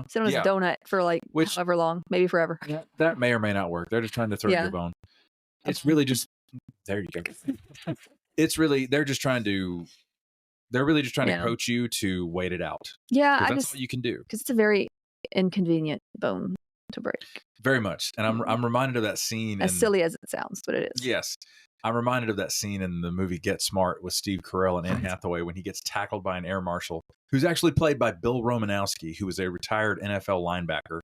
Sit on this donut for like however long, maybe forever. That may or may not work. They're just trying to throw your bone. It's really just, there you go. It's really, they're really just trying to coach you to wait it out. Yeah. That's all you can do. Because it's a very inconvenient bone to break. Very much. And I'm reminded of that scene. As silly as it sounds, but it is. Yes. I'm reminded of that scene in the movie Get Smart with Steve Carell and Anne Hathaway when he gets tackled by an air marshal who's actually played by Bill Romanowski, who was a retired NFL linebacker.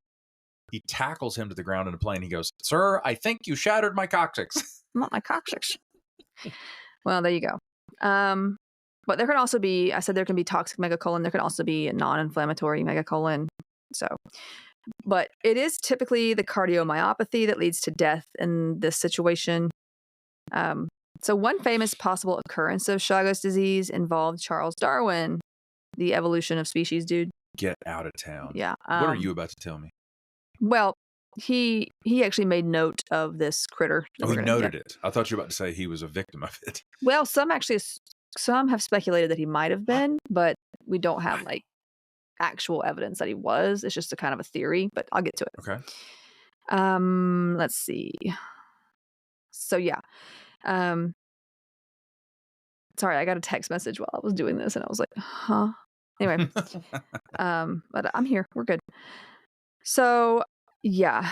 He tackles him to the ground in a plane. He goes, "Sir, I think you shattered my coccyx." Not my coccyx. Well, there you go. But there can also be, I said there can be toxic megacolon. There can also be a non-inflammatory megacolon. So, but it is typically the cardiomyopathy that leads to death in this situation. So one famous possible occurrence of Chagas disease involved Charles Darwin, the evolution of species dude. Get out of town. Yeah. What are you about to tell me? Well, he actually made note of this critter. Oh, he noted it. I thought you were about to say he was a victim of it. Well, some have speculated that he might have been, but we don't have like actual evidence that he was. It's just a kind of a theory, but I'll get to it. Okay. Let's see. So yeah. Sorry, I got a text message while I was doing this and I was like, huh? Anyway. But I'm here. We're good. So yeah,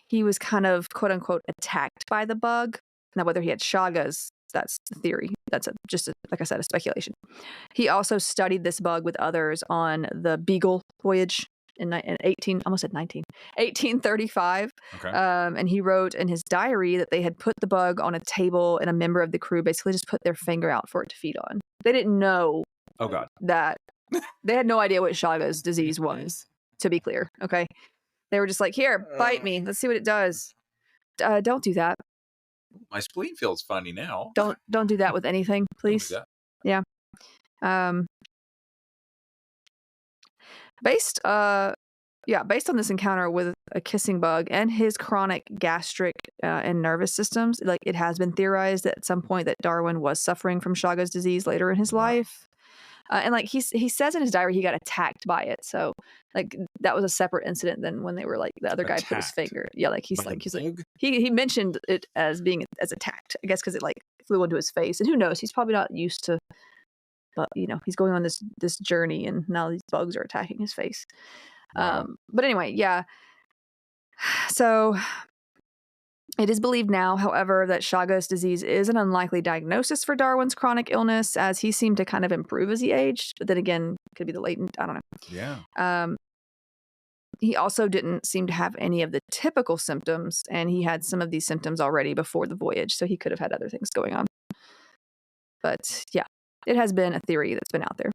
he was kind of quote unquote attacked by the bug. Now, whether he had Chagas, that's the theory. That's like I said, a speculation. He also studied this bug with others on the Beagle voyage in 1835. Okay. And he wrote in his diary that they had put the bug on a table and a member of the crew basically just put their finger out for it to feed on. They didn't know that they had no idea what Chagas disease was, to be clear. Okay. They were just like, here, bite me. Let's see what it does. Don't do that. My spleen feels funny now. Don't do that with anything, please. Don't do that. Yeah. Based based on this encounter with a kissing bug and his chronic gastric and nervous systems, like it has been theorized that at some point that Darwin was suffering from Chagas disease later in his life. And like he says in his diary, he got attacked by it. So like that was a separate incident than when they were like the other guy put his finger. Yeah, like he's like he mentioned it as being as attacked, I guess, because it like flew into his face. And who knows? He's probably not used to. But he's going on this journey, and now these bugs are attacking his face. Wow. But anyway, yeah. So it is believed now, however, that Chagas disease is an unlikely diagnosis for Darwin's chronic illness, as he seemed to kind of improve as he aged. But then again, could be the latent. I don't know. Yeah. He also didn't seem to have any of the typical symptoms, and he had some of these symptoms already before the voyage, so he could have had other things going on. But yeah. It has been a theory that's been out there.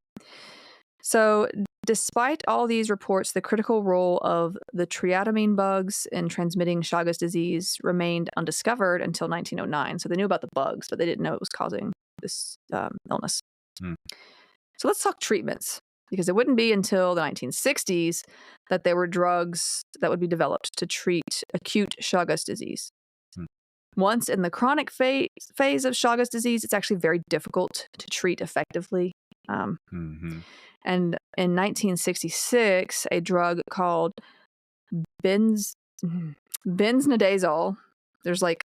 So, despite all these reports, the critical role of the triatomine bugs in transmitting Chagas disease remained undiscovered until 1909. So, they knew about the bugs, but they didn't know it was causing this illness. So, let's talk treatments, because it wouldn't be until the 1960s that there were drugs that would be developed to treat acute Chagas disease. Once in the chronic phase of Chagas disease, it's actually very difficult to treat effectively. And in 1966, a drug called benznidazole. There's like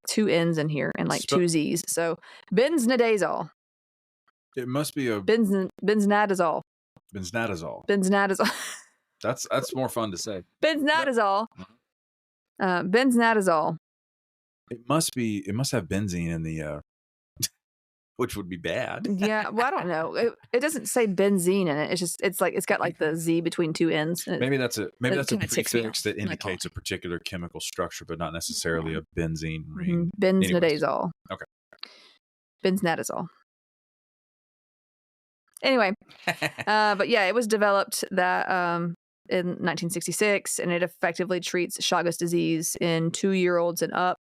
2 N's in here and like 2 Z's. So benznidazole. It must be a benznidazole. Benznidazole. That's more fun to say. Benznidazole. Benznidazole. It must have benzene in the which would be bad. Yeah, well, I don't know. It doesn't say benzene in it. It's got like the Z between 2 N's. Maybe that's a prefix that indicates a particular chemical structure, but not necessarily a benzene ring. Benznidazole. Okay. Benznidazole. Anyway, but yeah, it was developed that in 1966, and it effectively treats Chagas disease in 2-year-olds and up.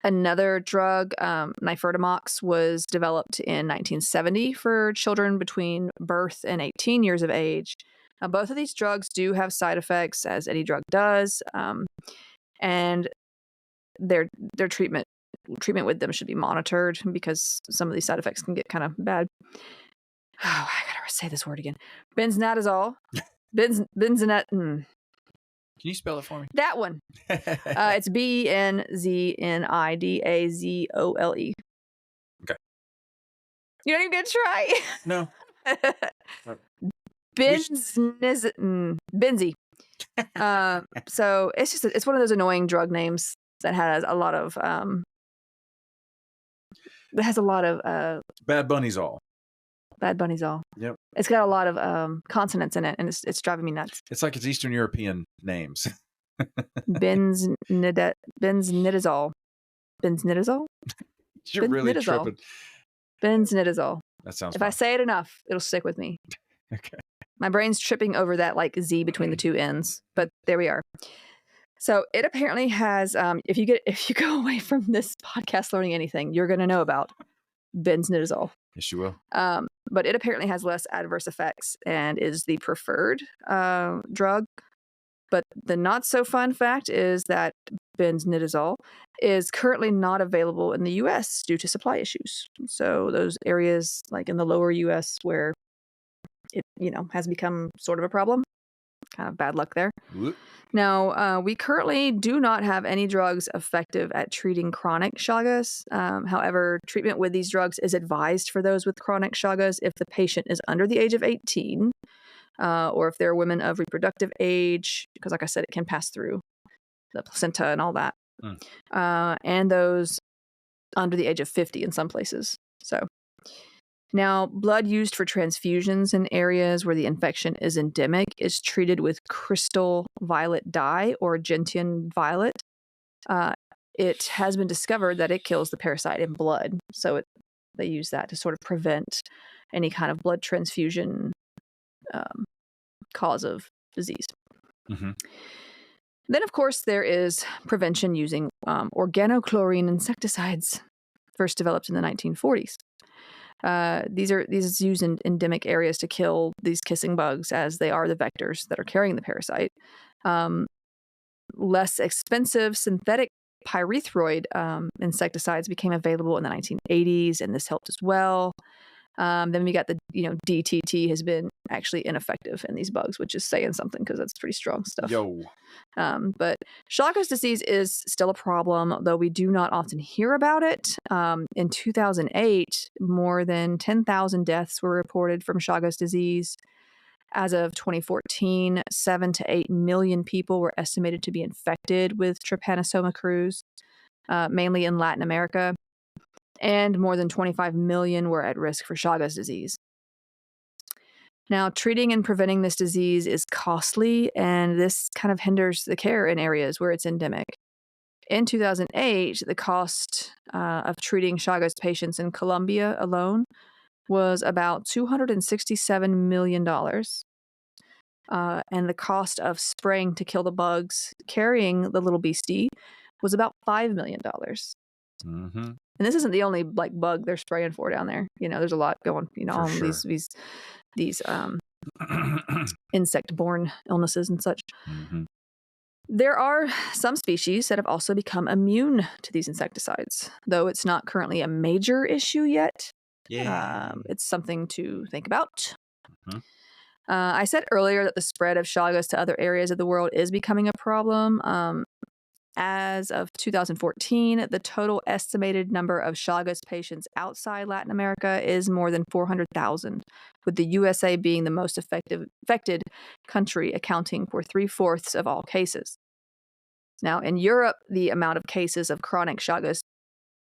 Another drug, nifurtimox, was developed in 1970 for children between birth and 18 years of age. Both of these drugs do have side effects, as any drug does, and their treatment with them should be monitored, because some of these side effects can get kind of bad. Oh, I gotta say this word again. Benznidazole. Can you spell it for me? That one. It's benznidazole. Okay. You don't even get to try? No. Benzie. So it's one of those annoying drug names that has a lot of Bad Bunny's all. Bad Bunny's all. Yep. It's got a lot of consonants in it, and it's driving me nuts. It's like it's Eastern European names. Benznidazole. You're really tripping. Benznidazole. That sounds If fun. I say it enough, it'll stick with me. Okay. My brain's tripping over that like Z between the 2 N's, but there we are. So it apparently has, if you go away from this podcast learning anything, you're going to know about benznidazole. Yes, you will. But it apparently has less adverse effects and is the preferred drug. But the not so fun fact is that benznidazole is currently not available in the U.S. due to supply issues. So those areas like in the lower U.S. where it has become sort of a problem, kind of bad luck there. Whoop. Now, we currently do not have any drugs effective at treating chronic Chagas. However, treatment with these drugs is advised for those with chronic Chagas if the patient is under the age of 18, or if they're women of reproductive age, because like I said, it can pass through the placenta and all that. And those under the age of 50 in some places. So now, blood used for transfusions in areas where the infection is endemic is treated with crystal violet dye, or gentian violet. It has been discovered that it kills the parasite in blood. So they use that to sort of prevent any kind of blood transfusion cause of disease. Mm-hmm. Then, of course, there is prevention using organochlorine insecticides, first developed in the 1940s. These is used in endemic areas to kill these kissing bugs, as they are the vectors that are carrying the parasite. Less expensive synthetic pyrethroid insecticides became available in the 1980s, and this helped as well. Then we got the, DTT has been actually ineffective in these bugs, which is saying something because that's pretty strong stuff. But Chagas disease is still a problem, though we do not often hear about it. In 2008, more than 10,000 deaths were reported from Chagas disease. As of 2014, 7 to 8 million people were estimated to be infected with Trypanosoma cruzi, mainly in Latin America, and more than 25 million were at risk for Chagas disease. Now, treating and preventing this disease is costly, and this kind of hinders the care in areas where it's endemic. In 2008, the cost of treating Chagas patients in Colombia alone was about $267 million. And the cost of spraying to kill the bugs carrying the little beastie was about $5 million. Mm-hmm. And this isn't the only bug they're spraying for down there. There's a lot going, on sure. these insect-borne illnesses and such. Mm-hmm. There are some species that have also become immune to these insecticides, though it's not currently a major issue yet. Yeah. It's something to think about. Mm-hmm. I said earlier that the spread of Chagas to other areas of the world is becoming a problem. As of 2014, the total estimated number of Chagas patients outside Latin America is more than 400,000, with the USA being the most affected country, accounting for 3/4 of all cases. Now, in Europe, the amount of cases of chronic Chagas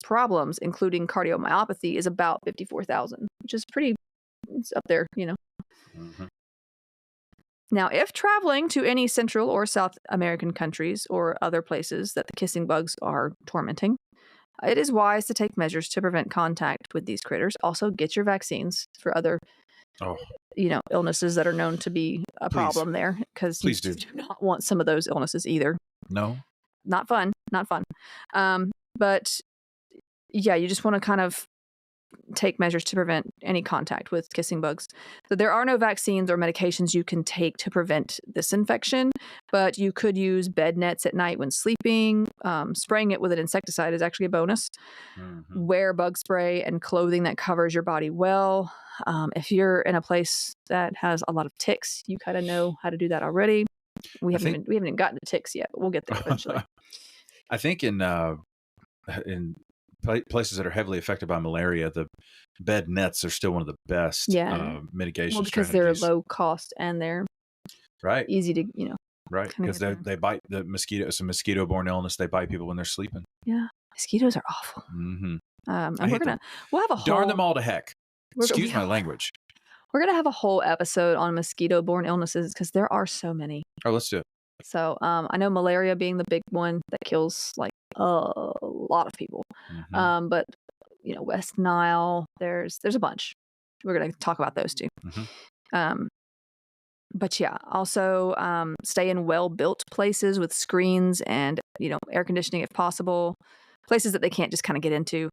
problems, including cardiomyopathy, is about 54,000, which is it's up there, Mm-hmm. Now, if traveling to any Central or South American countries or other places that the kissing bugs are tormenting, it is wise to take measures to prevent contact with these critters. Also, get your vaccines for other, illnesses that are known to be a problem there, because you do not want some of those illnesses either. No. Not fun. But yeah, you just want to kind of take measures to prevent any contact with kissing bugs. So there are no vaccines or medications you can take to prevent this infection, but you could use bed nets at night when sleeping. Spraying it with an insecticide is actually a bonus. Mm-hmm. Wear bug spray and clothing that covers your body well. If you're in a place that has a lot of ticks, you kind of know how to do that already. We haven't even gotten to ticks yet, but we'll get there eventually. I think in places that are heavily affected by malaria, the bed nets are still one of the best mitigation because strategies. They're low cost and they're easy to, right, because they bite the mosquito. It's a mosquito-borne illness. They bite people when they're sleeping. Yeah, mosquitoes are awful. Mm-hmm. And we'll have a whole... Darn them all to heck. Excuse my language. We're going to have a whole episode on mosquito-borne illnesses because there are so many. Oh, let's do it. So I know malaria being the big one that kills a lot of people. Mm-hmm. But West Nile, there's a bunch. We're going to talk about those too. Mm-hmm. But yeah, also stay in well-built places with screens and air conditioning if possible. Places that they can't just kind of get into.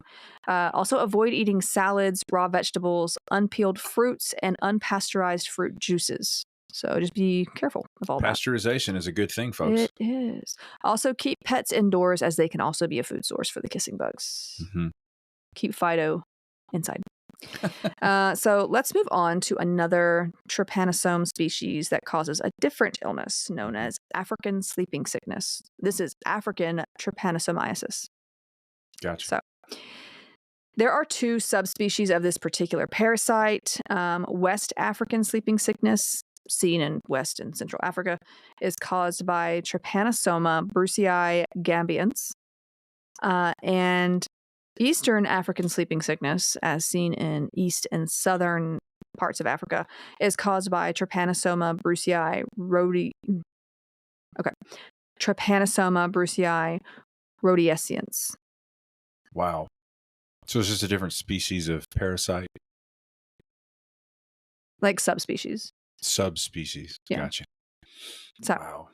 Also avoid eating salads, raw vegetables, unpeeled fruits, and unpasteurized fruit juices. So just be careful of all that. Pasteurization is a good thing, folks. It is. Also keep pets indoors, as they can also be a food source for the kissing bugs. Mm-hmm. Keep Fido inside. So let's move on to another trypanosome species that causes a different illness known as African sleeping sickness. This is African trypanosomiasis. Gotcha. So there are 2 subspecies of this particular parasite. West African sleeping sickness, seen in West and Central Africa, is caused by Trypanosoma brucei gambians. And Eastern African sleeping sickness, as seen in East and Southern parts of Africa, is caused by Trypanosoma brucei Trypanosoma brucei rhodesiensis. Wow. So it's just a different species of parasite? Like subspecies. Subspecies. Yeah. Gotcha. So,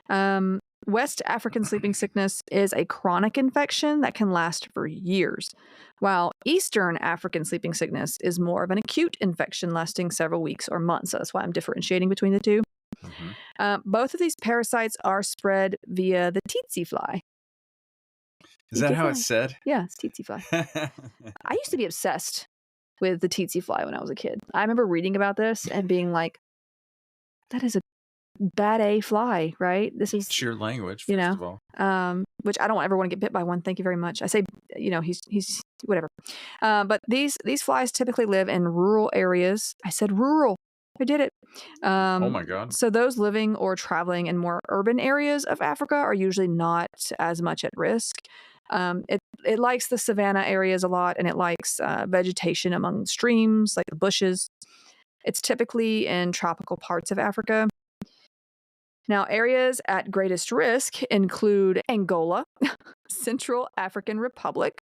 wow. West African sleeping sickness is a chronic infection that can last for years, while Eastern African sleeping sickness is more of an acute infection lasting several weeks or months. So that's why I'm differentiating between the two. Both of these parasites are spread via the tsetse fly. Is that how fly. it's said? Yeah, it's tsetse fly. I used to be obsessed with the tsetse fly when I was a kid. I remember reading about this and being like, that is a bad A fly, right? This is sheer language, first of all. which I don't ever want to get bit by one. Thank you very much. I say, he's whatever. But these flies typically live in rural areas. I said rural. I did it. Oh my God. So those living or traveling in more urban areas of Africa are usually not as much at risk. It likes the savanna areas a lot, and it likes vegetation among streams, like the bushes. It's typically in tropical parts of Africa. Now, areas at greatest risk include Angola, Central African Republic,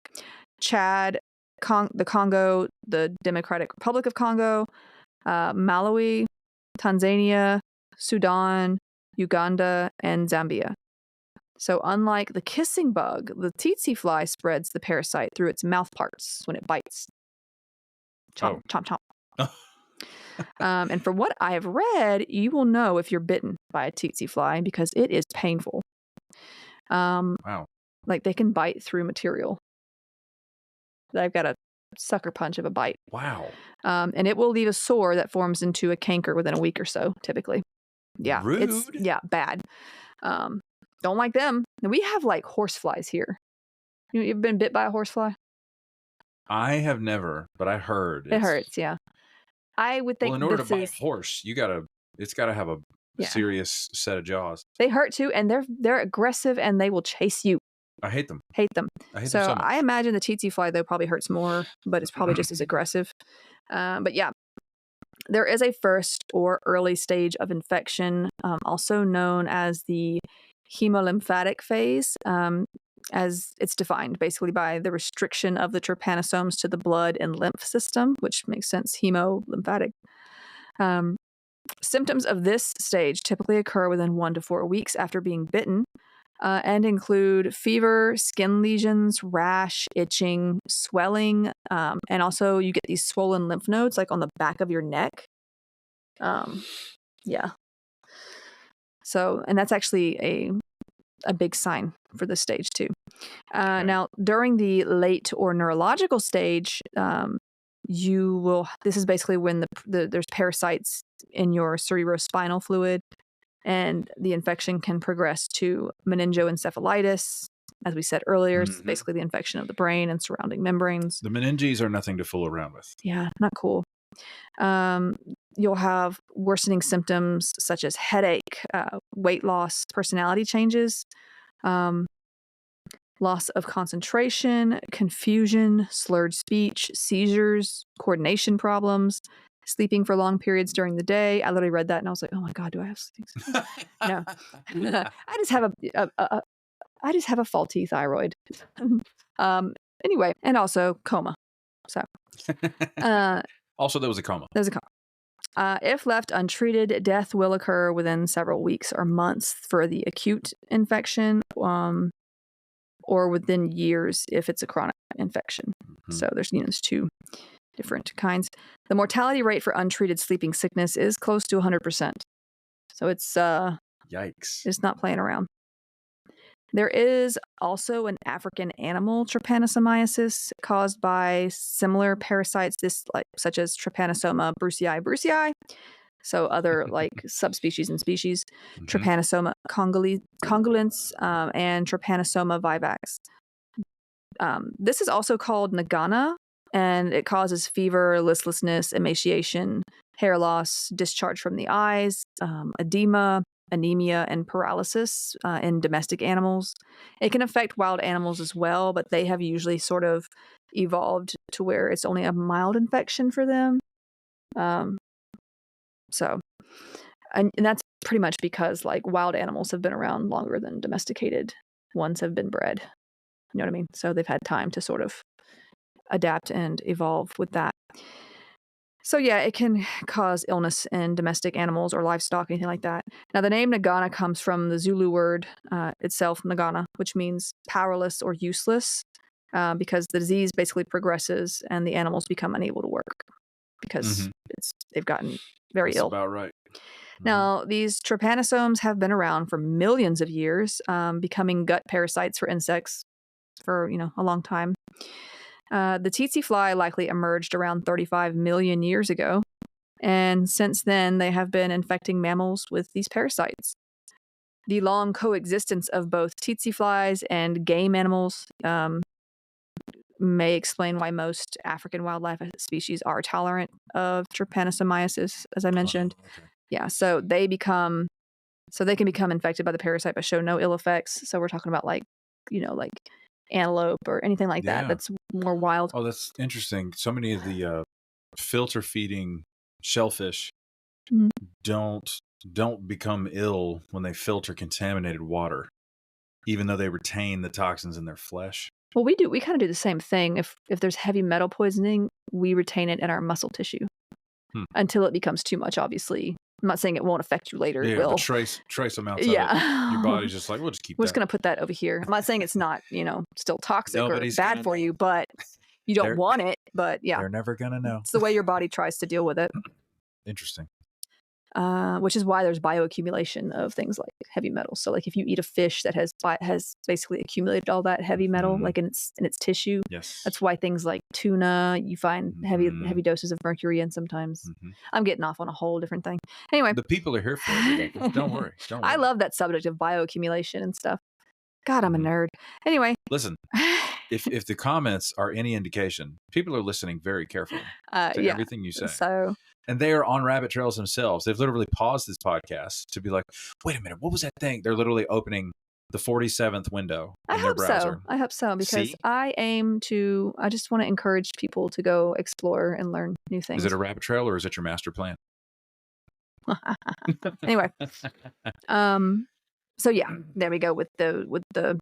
Chad, the Congo, the Democratic Republic of Congo, Malawi, Tanzania, Sudan, Uganda, and Zambia. So unlike the kissing bug, the tsetse fly spreads the parasite through its mouth parts when it bites. Chomp, chomp, chomp. And from what I have read, you will know if you're bitten by a tsetse fly because it is painful. Wow. Like they can bite through material. They've got a sucker punch of a bite. Wow. And it will leave a sore that forms into a canker within a week or so, typically. Yeah. Rude. It's bad. Don't like them. And we have like horse flies here. You've been bit by a horsefly? I have never, but I heard it hurts. Yeah. I would think in order to bite a horse, it's gotta have a serious set of jaws. They hurt too, and they're aggressive and they will chase you. I hate them. I hate them so much. I imagine the tsetse fly though probably hurts more, but it's probably just as aggressive. But yeah, there is a first or early stage of infection, also known as the hemolymphatic phase, as it's defined basically by the restriction of the trypanosomes to the blood and lymph system, which makes sense, hemolymphatic. Symptoms of this stage typically occur within 1 to 4 weeks after being bitten, and include fever, skin lesions, rash, itching, swelling, and also you get these swollen lymph nodes like on the back of your neck. Yeah. So, and that's actually a big sign for this stage too. Okay. Now, during the late or neurological stage, this is basically when there's parasites in your cerebrospinal fluid, and the infection can progress to meningoencephalitis. As we said earlier, it's basically the infection of the brain and surrounding membranes. The meninges are nothing to fool around with. Yeah, not cool. You'll have worsening symptoms such as headache, weight loss, personality changes, loss of concentration, confusion, slurred speech, seizures, coordination problems, sleeping for long periods during the day. I literally read that and I was like, oh my God, do I have sleeping symptoms? No. I just have a faulty thyroid. Anyway, and also coma. So also there was a coma. There's a coma. If left untreated, death will occur within several weeks or months for the acute infection, or within years if it's a chronic infection. So there's two different kinds. The mortality rate for untreated sleeping sickness is close to 100%. So it's yikes. It's not playing around. There is also an African animal trypanosomiasis caused by similar parasites, such as Trypanosoma brucei. So other like subspecies and species, Trypanosoma congolens, and Trypanosoma vivax. This is also called Nagana, and it causes fever, listlessness, emaciation, hair loss, discharge from the eyes, edema, anemia, and paralysis in domestic animals. It can affect wild animals as well, but they have usually sort of evolved to where it's only a mild infection for them. And that's pretty much because like wild animals have been around longer than domesticated ones have been bred. You know what I mean? So they've had time to sort of adapt and evolve with that. So yeah, it can cause illness in domestic animals or livestock, anything like that. Now, the name Nagana comes from the Zulu word itself, Nagana, which means powerless or useless, because the disease basically progresses and the animals become unable to work because they've gotten very That's ill. about right. Now, these trypanosomes have been around for millions of years, becoming gut parasites for insects for a long time. The tsetse fly likely emerged around 35 million years ago, and since then they have been infecting mammals with these parasites. The long coexistence of both tsetse flies and game animals may explain why most African wildlife species are tolerant of trypanosomiasis, as I mentioned. Okay. Yeah, so they can become infected by the parasite but show no ill effects. So we're talking about like antelope or anything like that that's more wild. Oh, that's interesting. So many of the filter feeding shellfish don't become ill when they filter contaminated water, even though they retain the toxins in their flesh. Well, we kind of do the same thing. If there's heavy metal poisoning, we retain it in our muscle tissue until it becomes too much, obviously. I'm not saying it won't affect you later. Yeah, It will. but trace amounts of it. Your body's just like, we'll just keep We're just going to put that over here. I'm not saying it's not, still toxic or bad for you, but you don't want it. But yeah. They're never going to know. It's the way your body tries to deal with it. Interesting. Which is why there's bioaccumulation of things like heavy metals. So like if you eat a fish that has basically accumulated all that heavy metal like in its tissue, that's why things like tuna, you find heavy doses of mercury in sometimes. I'm getting off on a whole different thing. Anyway, the people are here for it. Don't worry. I love that subject of bioaccumulation and stuff. God, I'm a nerd. Anyway, listen, if the comments are any indication, people are listening very carefully to everything you say. And they are on rabbit trails themselves. They've literally paused this podcast to be like, wait a minute, what was that thing? They're literally opening the 47th window in their browser. I hope so, because I just want to encourage people to go explore and learn new things. Is it a rabbit trail or is it your master plan? Anyway. So yeah, there we go with the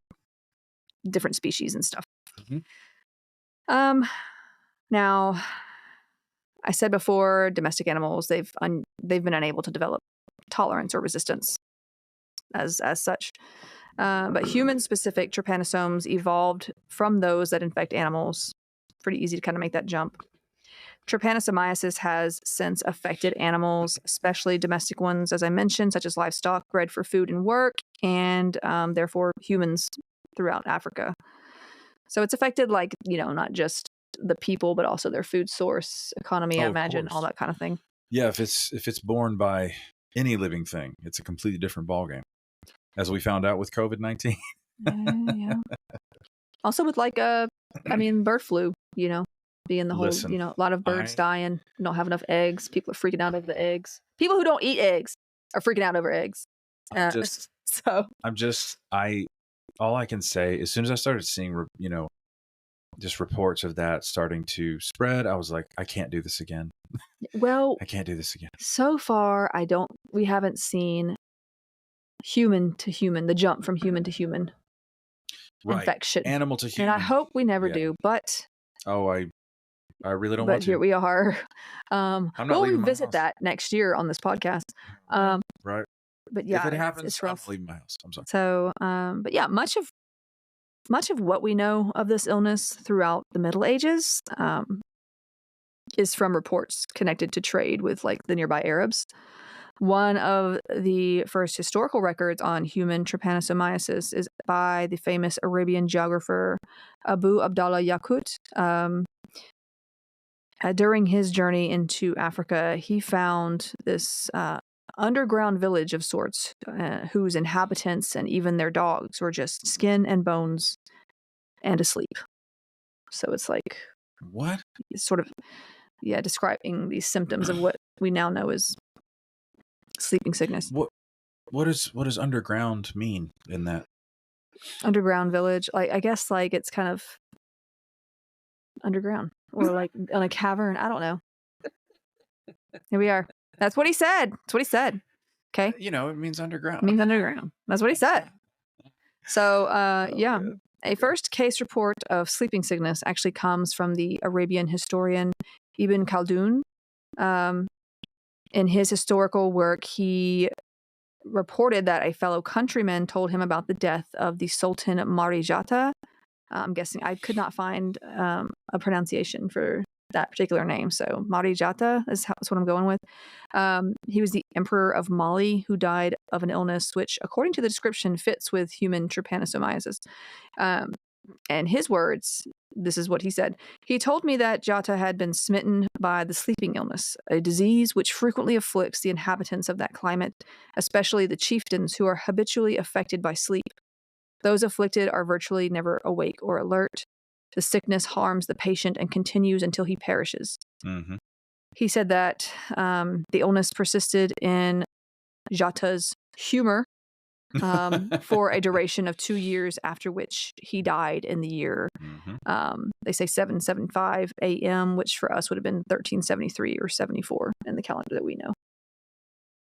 different species and stuff. Now, I said before, domestic animals, they've been unable to develop tolerance or resistance as such. But human-specific trypanosomes evolved from those that infect animals. Pretty easy to kind of make that jump. Trypanosomiasis has since affected animals, especially domestic ones, as I mentioned, such as livestock bred for food and work, and therefore humans throughout Africa. So it's affected, like, not just the people, but also their food source, economy, I imagine, all that kind of thing. Yeah, if it's born by any living thing, it's a completely different ballgame, as we found out with COVID-19. Yeah. Also with bird flu, being the whole, a lot of birds dying, don't have enough eggs. People are freaking out over the eggs. People who don't eat eggs are freaking out over eggs. All I can say, as soon as I started seeing, just reports of that starting to spread, I was like, I can't do this again. Well, I can't do this again. So far, we haven't seen human to human, the jump from human to human infection. Animal to human. And I hope we never do, but. Oh, I really don't want to. But here we are. We'll revisit that next year on this podcast. Right. But yeah, if it happens, it's rough. I'm leaving my house. I'm sorry. So, but yeah, much of what we know of this illness throughout the Middle Ages is from reports connected to trade with like the nearby Arabs. One of the first historical records on human trypanosomiasis is by the famous Arabian geographer Abu Abdallah Yaqut. During his journey into Africa, he found this underground village of sorts whose inhabitants and even their dogs were just skin and bones and asleep. So it's like what? Sort of, describing these symptoms of what we now know as sleeping sickness. What does underground mean in that? Underground village, like I guess like it's kind of underground or like in a cavern. I don't know. Here we are. That's what he said. Okay. It means underground. It means underground. That's what he said. So, a first case report of sleeping sickness actually comes from the Arabian historian Ibn Khaldun. In his historical work, he reported that a fellow countryman told him about the death of the Sultan Marijata. I'm guessing I could not find a pronunciation for that particular name, so Marijata is what I'm going with. He was the emperor of Mali who died of an illness which, according to the description, fits with human trypanosomiasis. And his words, this is what he said. He told me that Jata had been smitten by the sleeping illness, a disease which frequently afflicts the inhabitants of that climate, especially the chieftains who are habitually affected by sleep. Those afflicted are virtually never awake or alert. The sickness harms the patient and continues until he perishes. Mm-hmm. He said that the illness persisted in Jata's humor for a duration of 2 years, after which he died in the year, they say 775 a.m., which for us would have been 1373 or 74 in the calendar that we know.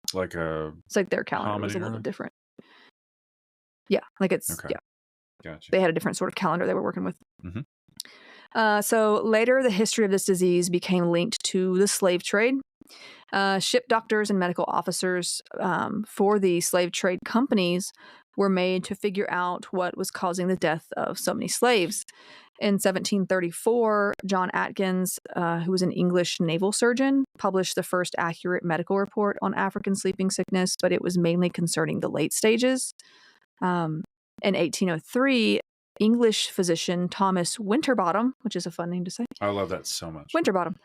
It's like their calendar was a little bit different. Yeah, like it's, okay. Yeah. Gotcha. They had a different sort of calendar they were working with. Mm-hmm. So later, the history of this disease became linked to the slave trade. Ship doctors and medical officers for the slave trade companies were made to figure out what was causing the death of so many slaves. In 1734, John Atkins, who was an English naval surgeon, published the first accurate medical report on African sleeping sickness, but it was mainly concerning the late stages. In 1803, English physician Thomas Winterbottom, which is a fun name to say. I love that so much. Winterbottom.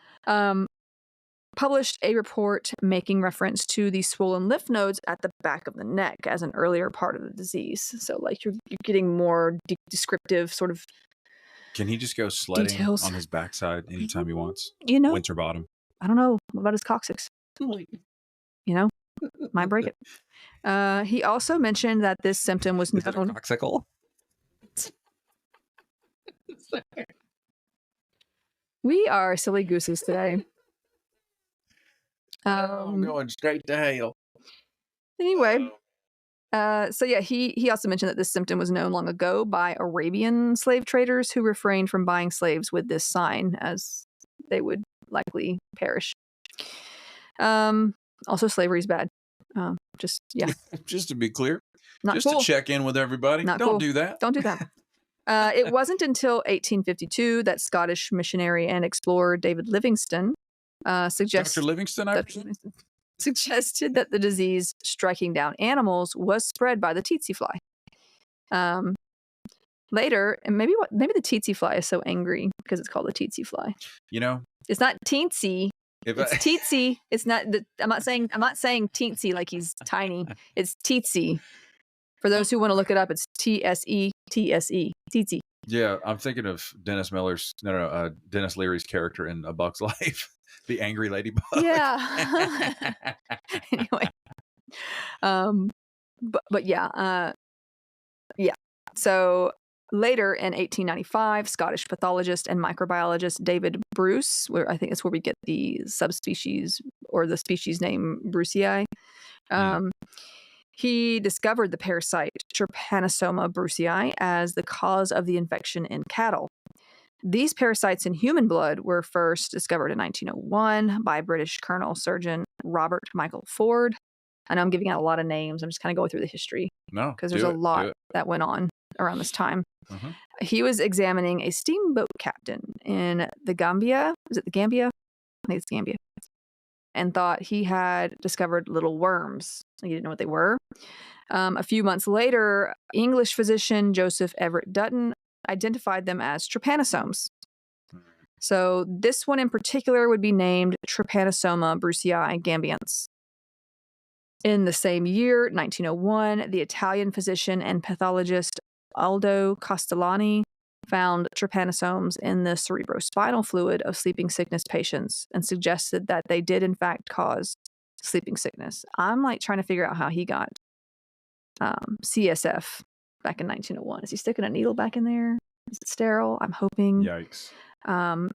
Published a report making reference to the swollen lymph nodes at the back of the neck as an earlier part of the disease. So, like, you're getting more descriptive sort of. Can he just go sledding details on his backside anytime he wants? You know, Winterbottom. I don't know. What about his coccyx? You know, might break it. He also mentioned that this symptom was Is it a coccycle? We are silly gooses today. I'm going straight to hell. Anyway, so yeah, he also mentioned that this symptom was known long ago by Arabian slave traders who refrained from buying slaves with this sign, as they would likely perish. Also, slavery is bad. Just to be clear, not just cool. to check in with everybody. Not Don't cool. do that. Don't do that. It wasn't until 1852 that Scottish missionary and explorer David Livingstone Dr. Livingstone, suggested that the disease striking down animals was spread by the tsetse fly. Later, and maybe the tsetse fly is so angry because it's called the tsetse fly. You know, it's not teensy. It's tsetse. It's not. I'm not saying teensy like he's tiny. It's tsetse. For those who want to look it up, it's TSE. Tsetse. Yeah, I'm thinking of Dennis Leary's character in A Bug's Life, the angry ladybug. Yeah. Anyway, but yeah. So later in 1895, Scottish pathologist and microbiologist David Bruce, where I think that's where we get the subspecies or the species name Brucei. He discovered the parasite Trypanosoma brucei as the cause of the infection in cattle. These parasites in human blood were first discovered in 1901 by British Colonel Surgeon Robert Michael Ford. I know I'm giving out a lot of names. I'm just kind of going through the history. No, because there's a lot that went on around this time. Mm-hmm. He was examining a steamboat captain in the Gambia. Is it the Gambia? I think it's Gambia. And thought he had discovered little worms. He didn't know what they were. A few months later, English physician Joseph Everett Dutton identified them as trypanosomes. So this one in particular would be named Trypanosoma brucei gambiense. In the same year, 1901, the Italian physician and pathologist Aldo Castellani found trypanosomes in the cerebrospinal fluid of sleeping sickness patients and suggested that they did in fact cause sleeping sickness. I'm like trying to figure out how he got CSF back in 1901. Is he sticking a needle back in there? Is it sterile? I'm hoping. Yikes. Anyway,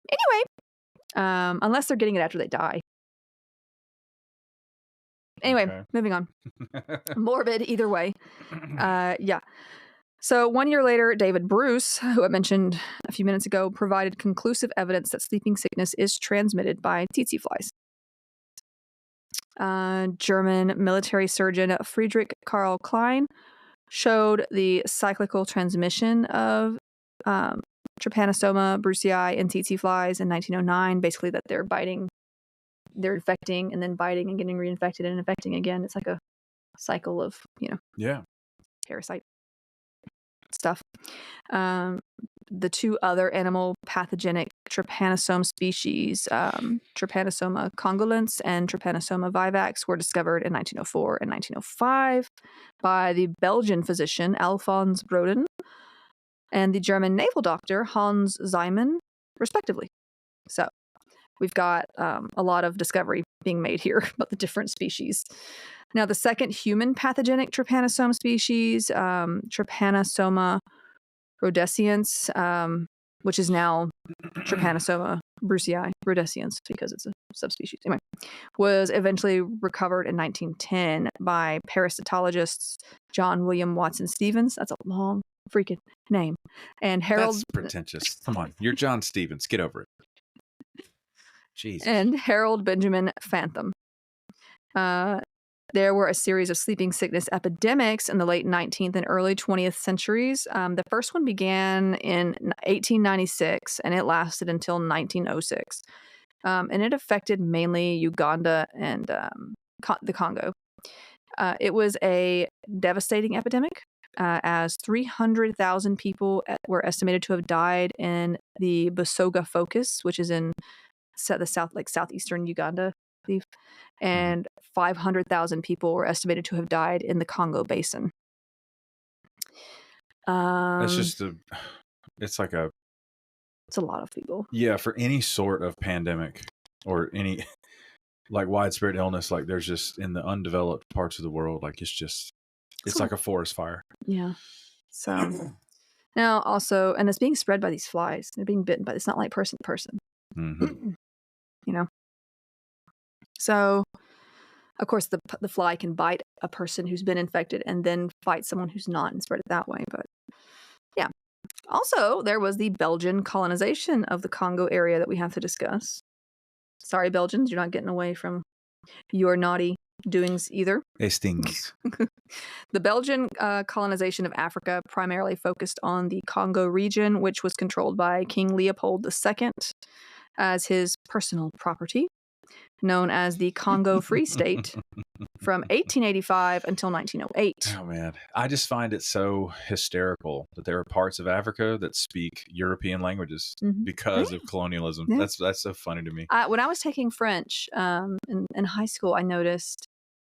unless they're getting it after they die. Anyway, Okay. Moving on. Morbid either way. Yeah. So 1 year later, David Bruce, who I mentioned a few minutes ago, provided conclusive evidence that sleeping sickness is transmitted by tsetse flies. German military surgeon Friedrich Karl Klein showed the cyclical transmission of Trypanosoma brucei in tsetse flies in 1909. Basically, that they're biting, they're infecting, and then biting and getting reinfected and infecting again. It's like a cycle of, parasite stuff. The two other animal pathogenic trypanosome species, Trypanosoma congolens and Trypanosoma vivax, were discovered in 1904 and 1905 by the Belgian physician Alphonse Broden and the German naval doctor Hans Zeimann, respectively. So we've got a lot of discovery being made here about the different species. Now, the second human pathogenic trypanosome species, Trypanosoma rhodesiensis, which is now Trypanosoma brucei rhodesiensis because it's a subspecies, anyway, was eventually recovered in 1910 by parasitologists John William Watson Stevens. That's a long freaking name. And Harold. That's pretentious. Come on. You're John Stevens. Get over it. Jesus. And Harold Benjamin Fantham. There were a series of sleeping sickness epidemics in the late 19th and early 20th centuries. The first one began in 1896, and it lasted until 1906. And it affected mainly Uganda and the Congo. It was a devastating epidemic, as 300,000 people were estimated to have died in the Busoga Focus, which is in the southeastern Uganda, I believe, and 500,000 people were estimated to have died in the Congo Basin. It's a lot of people. Yeah, for any sort of pandemic or any like widespread illness, like there's just in the undeveloped parts of the world, like it's like a forest fire. Yeah. So now also, and it's being spread by these flies. They're being bitten by. It's not like person to person. Mm-hmm. So, of course, the fly can bite a person who's been infected and then fight someone who's not and spread it that way. But yeah. Also, there was the Belgian colonization of the Congo area that we have to discuss. Sorry, Belgians, you're not getting away from your naughty doings either. Estings. The Belgian colonization of Africa primarily focused on the Congo region, which was controlled by King Leopold II as his personal property, known as the Congo Free State, from 1885 until 1908. Oh, man. I just find it so hysterical that there are parts of Africa that speak European languages because of colonialism. Yeah. That's so funny to me. When I was taking French in high school, I noticed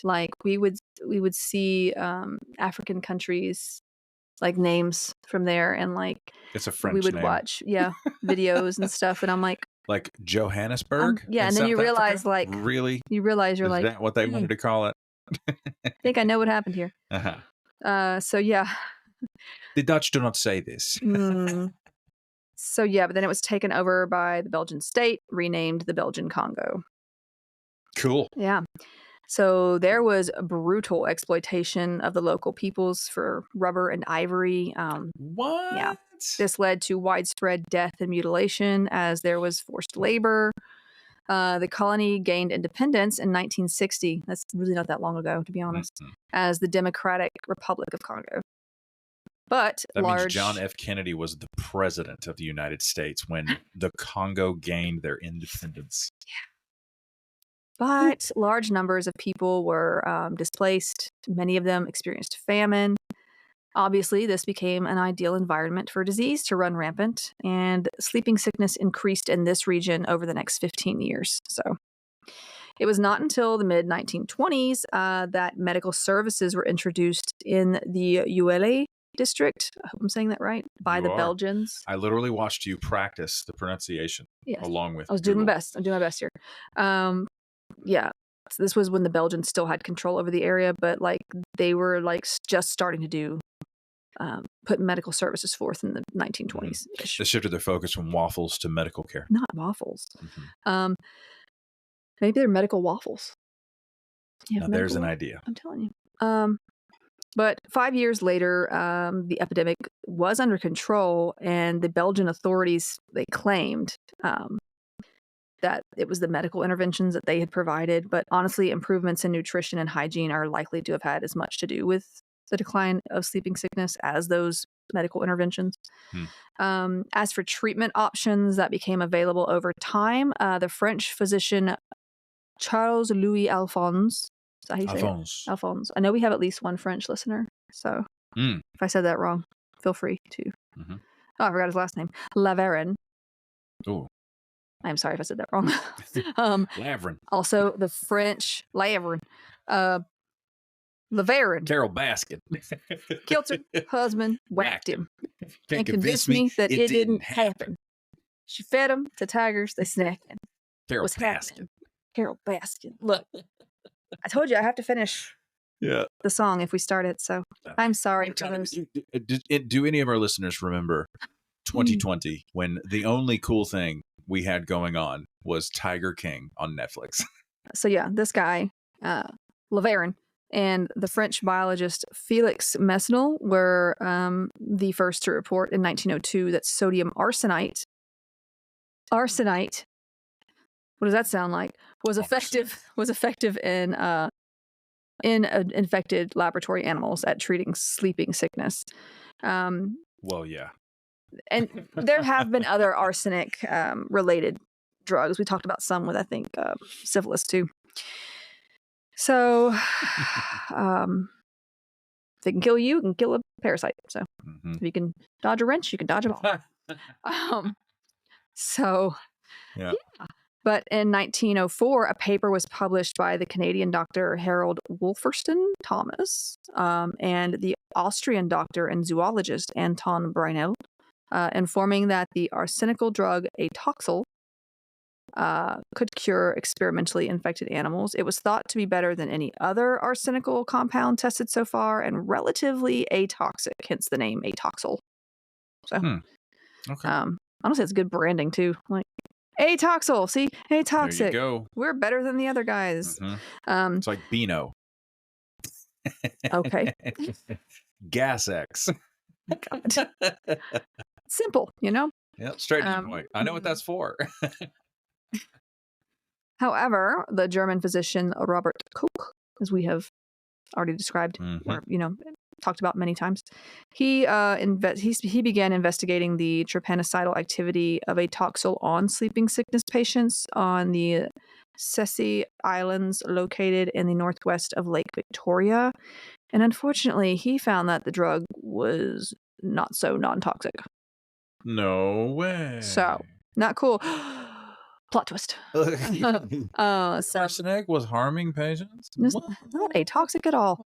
like we would see African countries, like names from there, and like it's a French we would name. watch videos and stuff, and I'm like Johannesburg. Yeah, and then you realize Africa? like really, you realize you're is like that what they wanted to call it? I think I know what happened here. So yeah, the Dutch do not say this. So yeah, but then it was taken over by the Belgian state, renamed the Belgian Congo. Cool. Yeah. So there was a brutal exploitation of the local peoples for rubber and ivory. What? Yeah. This led to widespread death and mutilation as there was forced labor. The colony gained independence in 1960. That's really not that long ago, to be honest, as the Democratic Republic of Congo. But that means John F. Kennedy was the president of the United States when the Congo gained their independence. Yeah. But large numbers of people were displaced. Many of them experienced famine. Obviously, this became an ideal environment for disease to run rampant, and sleeping sickness increased in this region over the next 15 years. So it was not until the mid-1920s that medical services were introduced in the Uele district. I hope I'm saying that right. By the Belgians. I literally watched you practice the pronunciation along with I was doing my best. I'm doing my best here. Yeah. So this was when the Belgians still had control over the area, but like they were like just starting to do put medical services forth in the 1920s. They shifted their focus from waffles to medical care. Not waffles. Maybe they're medical waffles. Yeah, there's an idea. I'm telling you. But 5 years later, the epidemic was under control, and the Belgian authorities, they claimed, that it was the medical interventions that they had provided. But honestly, improvements in nutrition and hygiene are likely to have had as much to do with the decline of sleeping sickness as those medical interventions. As for treatment options that became available over time, the French physician Charles Louis Alphonse. Is that how you say it? Alphonse. I know we have at least one French listener, so if I said that wrong, feel free to. Oh, I forgot his last name. Laveran. Oh. I'm sorry if I said that wrong. Laveran. Also, the French Laveran. Laveran. Carol Baskin. Killed her husband, whacked him, and convinced me that it didn't happen. She fed him to tigers, they snacked him. Carol Baskin. Carol Baskin. Look, I told you I have to finish the song if we start it, so I'm sorry. Do any of our listeners remember 2020 when the only cool thing we had going on was Tiger King on Netflix? So yeah, this guy, Laveran, and the French biologist Felix Mesnil were the first to report in 1902 that sodium arsenite, what does that sound like, was effective in infected laboratory animals at treating sleeping sickness. Well, yeah. And there have been other arsenic related drugs. We talked about some with, I think, syphilis too. So, if it can kill you, it can kill a parasite. So, if you can dodge a wrench, you can dodge a ball. Yeah. But in 1904, a paper was published by the Canadian doctor Harold Wolferston Thomas and the Austrian doctor and zoologist Anton Breinel, informing that the arsenical drug atoxyl could cure experimentally infected animals. It was thought to be better than any other arsenical compound tested so far and relatively atoxic, hence the name atoxyl. So, okay. Honestly, it's good branding too. Like, atoxyl, see, atoxic. There you go. We're better than the other guys. It's like Beano. Okay. Gas X. God. Simple, you know? Yep, straight to the point. I know what that's for. However, the German physician Robert Koch, as we have already described, or talked about many times, he began investigating the trypanocidal activity of atoxyl on sleeping sickness patients on the Tsetse Islands located in the northwest of Lake Victoria, and unfortunately, he found that the drug was not so non-toxic. No way. So, not cool. Plot twist. Arsenic was harming patients? Not atoxic at all.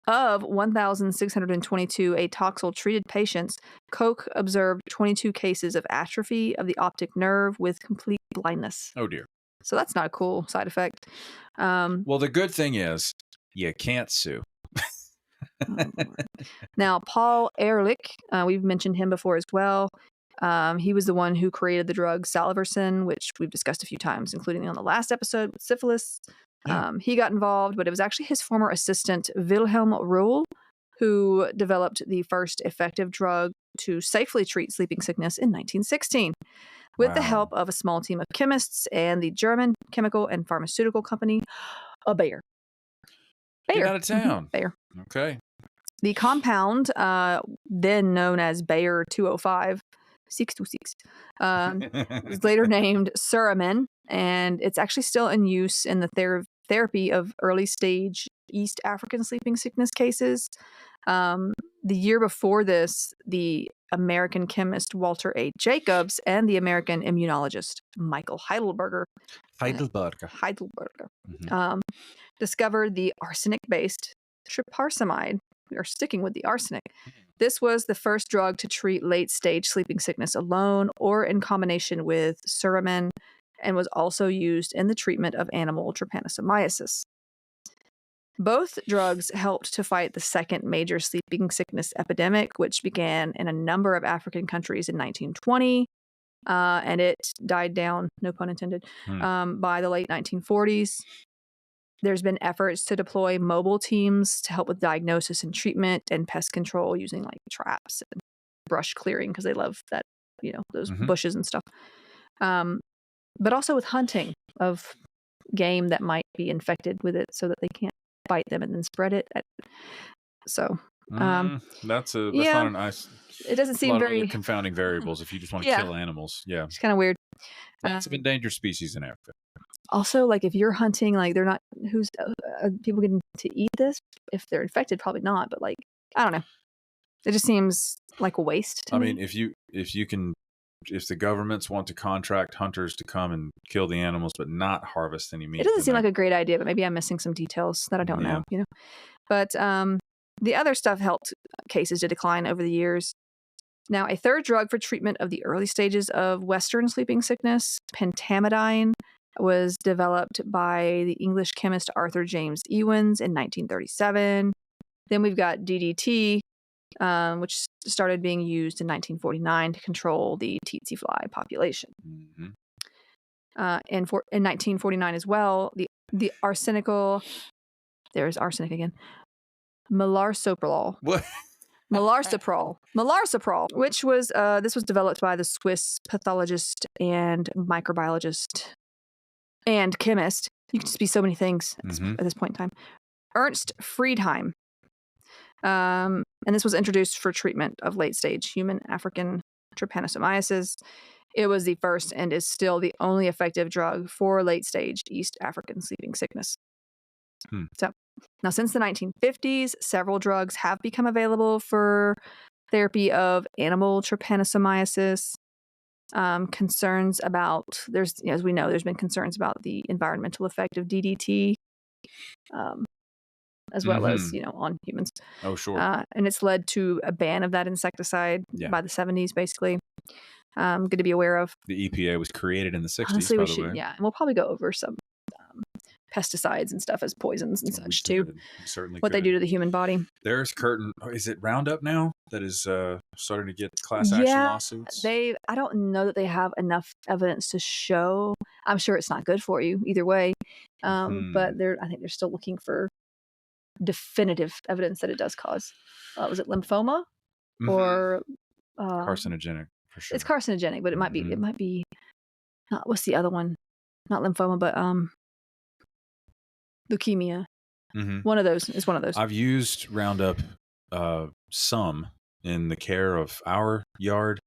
Of 1,622 atoxyl-treated patients, Koch observed 22 cases of atrophy of the optic nerve with complete blindness. Oh, dear. So that's not a cool side effect. Well, the good thing is you can't sue. Now, Paul Ehrlich, we've mentioned him before as well. He was the one who created the drug salvarsan, which we've discussed a few times, including on the last episode with syphilis. Yeah. He got involved, but it was actually his former assistant, Wilhelm Röhl, who developed the first effective drug to safely treat sleeping sickness in 1916. With the help of a small team of chemists and the German chemical and pharmaceutical company, Bayer. Get out of town. Bayer. Okay. The compound, then known as Bayer 205, 626, was later named Suramin, and it's actually still in use in the therapy of early stage East African sleeping sickness cases. The year before this, the American chemist Walter A. Jacobs and the American immunologist Michael Heidelberger discovered the arsenic-based trypanosamide. We are sticking with the arsenic. This was the first drug to treat late-stage sleeping sickness alone or in combination with Suramin, and was also used in the treatment of animal trypanosomiasis. Both drugs helped to fight the second major sleeping sickness epidemic, which began in a number of African countries in 1920, and it died down, no pun intended, by the late 1940s. There's been efforts to deploy mobile teams to help with diagnosis and treatment and pest control using like traps and brush clearing because they love that, those bushes and stuff. but also with hunting of game that might be infected with it so that they can't bite them and then spread it. So, that's not yeah, a nice. it doesn't A seem lot of very other confounding variables if you just want to Yeah. kill animals. Yeah, it's kind of weird. lots of endangered species in Africa. Also, like if you're hunting, like they're not people getting to eat this if they're infected, probably not. But like I don't know, it just seems like a waste to I me. mean, if the governments want to contract hunters to come and kill the animals but not harvest any meat, It doesn't then seem like a great idea, but maybe I'm missing some details that I don't know. You know, but the other stuff helped cases to decline over the years. Now, a third drug for treatment of the early stages of Western sleeping sickness, pentamidine, was developed by the English chemist Arthur James Ewins in 1937. Then we've got DDT, which started being used in 1949 to control the tsetse fly population. Mm-hmm. In 1949 as well, the arsenical, there's arsenic again, Malarsoprol. What? Malarsoprol, which was this was developed by the Swiss pathologist and microbiologist and chemist. You can just be so many things at this point in time. Ernst Friedheim. And this was introduced for treatment of late-stage human African trypanosomiasis. It was the first and is still the only effective drug for late-stage East African sleeping sickness. So now, since the 1950s, several drugs have become available for therapy of animal trypanosomiasis. Concerns about as we know, there's been concerns about the environmental effect of DDT, as well as on humans. Oh, sure. And it's led to a ban of that insecticide by the 70s, basically. Good to be aware of. The EPA was created in the 60s. Honestly, by we the should, way. and we'll probably go over some pesticides and stuff as poisons and such too. Certainly what they do to the human body. There's is it Roundup now that is starting to get class action lawsuits? I don't know that they have enough evidence to show. I'm sure it's not good for you either way. But I think they're still looking for definitive evidence that it does cause. Was it lymphoma or carcinogenic for sure? It's carcinogenic, but it might be not. What's the other one? Not lymphoma, but leukemia. One of those is one of those. I've used Roundup some in the care of our yard,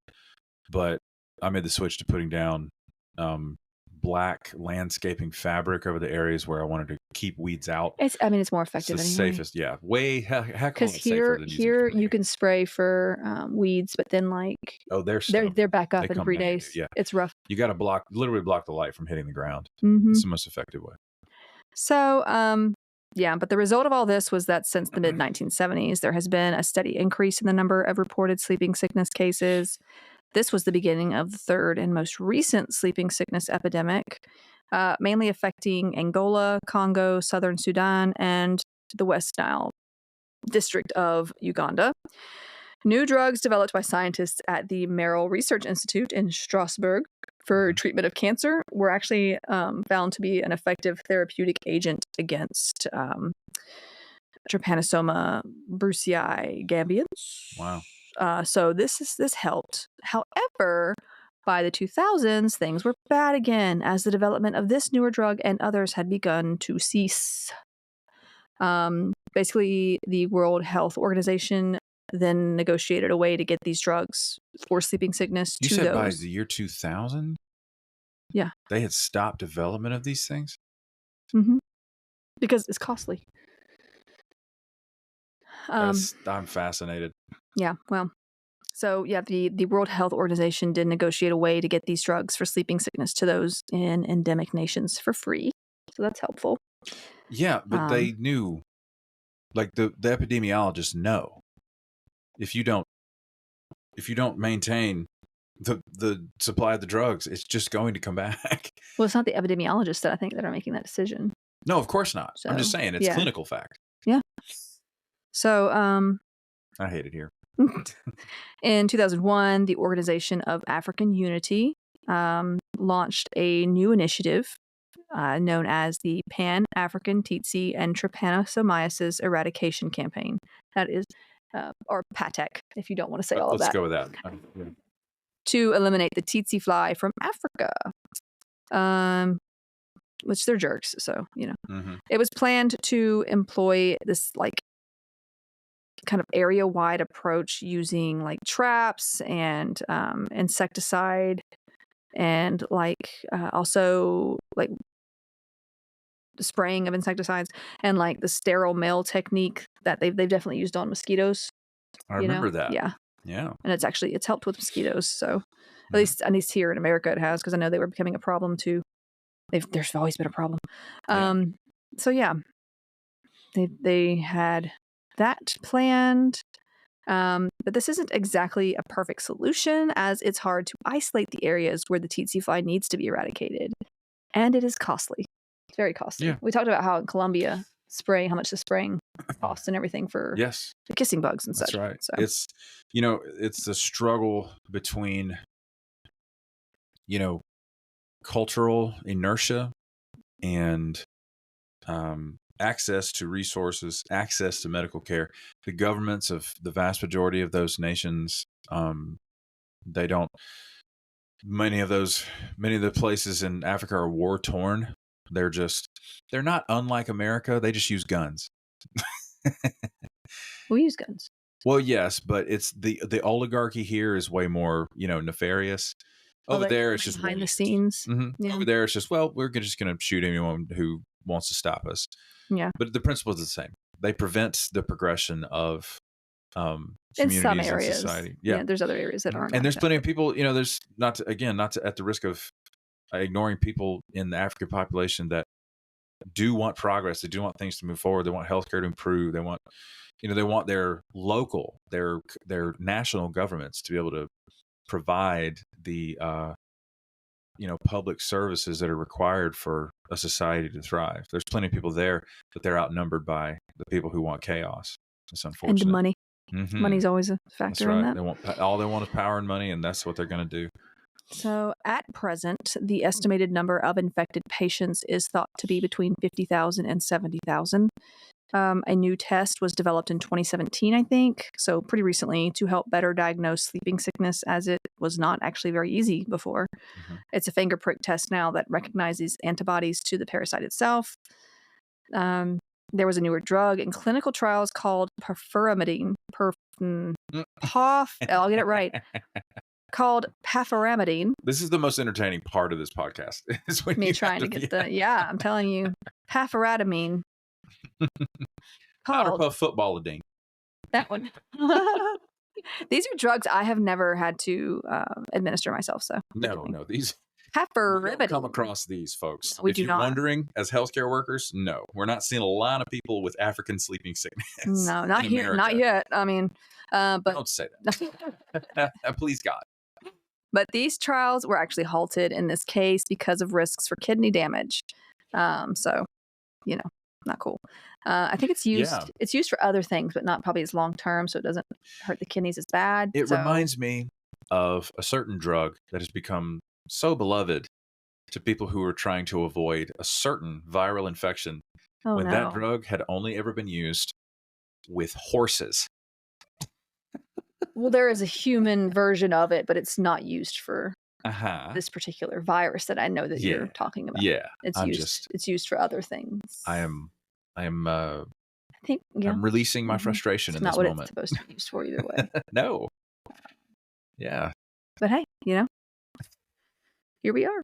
but I made the switch to putting down black landscaping fabric over the areas where I wanted to keep weeds out. It's more effective. It's the safest, way heck because here you can spray for weeds, but then they're back up in 3 days. Yeah, it's rough. You got to literally block the light from hitting the ground. It's the most effective way. So, but the result of all this was that since the mid-1970s, there has been a steady increase in the number of reported sleeping sickness cases. This was the beginning of the third and most recent sleeping sickness epidemic, mainly affecting Angola, Congo, southern Sudan, and the West Nile district of Uganda. New drugs developed by scientists at the Merrill Research Institute in Strasbourg for treatment of cancer were actually found to be an effective therapeutic agent against Trypanosoma brucei gambians. Wow. So this helped. However, by the 2000s, things were bad again as the development of this newer drug and others had begun to cease. Basically, the World Health Organization then negotiated a way to get these drugs for sleeping sickness You to said those. by the year 2000? Yeah. They had stopped development of these things? Because it's costly. I'm fascinated. Yeah, well, so the World Health Organization did negotiate a way to get these drugs for sleeping sickness to those in endemic nations for free. So that's helpful. Yeah, but they knew, like the epidemiologists know, if you don't maintain the supply of the drugs, it's just going to come back. Well, it's not the epidemiologists that I think that are making that decision. No, of course not. So, I'm just saying it's clinical fact. Yeah. So, I hate it here. In 2001, the Organization of African Unity launched a new initiative known as the Pan-African Tsetse and Trypanosomiasis Eradication Campaign. That is, or PATEC, if you don't want to say all of that. Let's go with that. To eliminate the tsetse fly from Africa. which they're jerks. So, Mm-hmm. it was planned to employ this like kind of area-wide approach using like traps and insecticide and also like spraying of insecticides and like the sterile mail technique that they've definitely used on mosquitoes. I remember that. Yeah. Yeah. And it's helped with mosquitoes. So at least here in America it has, because I know they were becoming a problem too. There's always been a problem. So yeah, they had that planned. But this isn't exactly a perfect solution, as it's hard to isolate the areas where the tsetse fly needs to be eradicated. And it is costly. It's very costly. Yeah. We talked about how in Colombia, how much the spraying costs and everything for the kissing bugs and such. That's right. So. It's the struggle between, cultural inertia and access to resources, access to medical care. The governments of the vast majority of those nations, they don't. Many of the places in Africa are war torn. They're not unlike America. They just use guns. We use guns. Well, yes, but it's the oligarchy here is way more, nefarious. Over there, it's just behind the scenes. Mm-hmm. Yeah. Over there, it's just, we're just going to shoot anyone who wants to stop us. Yeah. But the principle is the same. They prevent the progression of in some areas. and society. Yeah. There's other areas that aren't. And there's plenty of people, there's not at the risk of ignoring people in the African population that do want progress. They do want things to move forward. They want healthcare to improve. They want, they want their local, their national governments to be able to provide the, public services that are required for a society to thrive. There's plenty of people there, but they're outnumbered by the people who want chaos. It's unfortunate. And money. Mm-hmm. Money's always a factor in that. All they want is power and money, and that's what they're going to do. So at present, the estimated number of infected patients is thought to be between 50,000 and 70,000. A new test was developed in 2017, I think, so pretty recently, to help better diagnose sleeping sickness, as it was not actually very easy before. Mm-hmm. It's a finger prick test now that recognizes antibodies to the parasite itself. There was a newer drug in clinical trials called pafuramidine. I'll get it right. Called pafuramidine. This is the most entertaining part of this podcast. Is when me trying to get I'm telling you, pafuramidine. Powder puff footballadine. That one. These are drugs I have never had to administer myself. So no, these. We don't come across these, folks. If you're wondering, as healthcare workers, no, we're not seeing a lot of people with African sleeping sickness. No, not here, America. Not yet. I mean, but don't say that. Please, God. But these trials were actually halted in this case because of risks for kidney damage. So, not cool. I think it's used. Yeah. It's used for other things, but not probably as long term, so it doesn't hurt the kidneys as bad. It reminds me of a certain drug that has become so beloved to people who are trying to avoid a certain viral infection. That drug had only ever been used with horses. Well, there is a human version of it, but it's not used for this particular virus that I know that you're talking about. Yeah, it's used for other things. I think I'm releasing my frustration in this moment. Not what it's supposed to be used for either way. No. Yeah. But hey, here we are.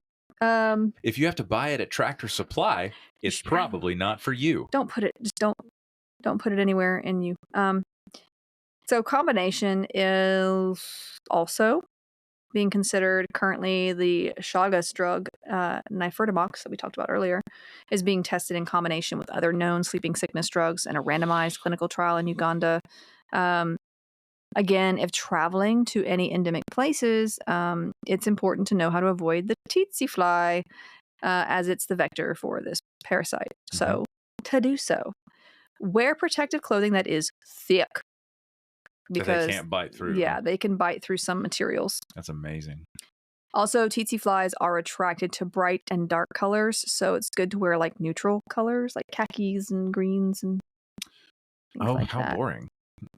If you have to buy it at Tractor Supply, it's probably not for you. Don't put it. Just don't put it anywhere in you. So combination is also being considered currently. The Chaga drug, nifurtimox, that we talked about earlier, is being tested in combination with other known sleeping sickness drugs in a randomized clinical trial in Uganda. Again, if traveling to any endemic places, it's important to know how to avoid the tsetse fly, as it's the vector for this parasite. Mm-hmm. So to do so, wear protective clothing that is thick. Because they can't bite through. Yeah, they can bite through some materials. That's amazing. Also, tsetse flies are attracted to bright and dark colors, so it's good to wear like neutral colors, like khakis and greens and things like how that. Boring.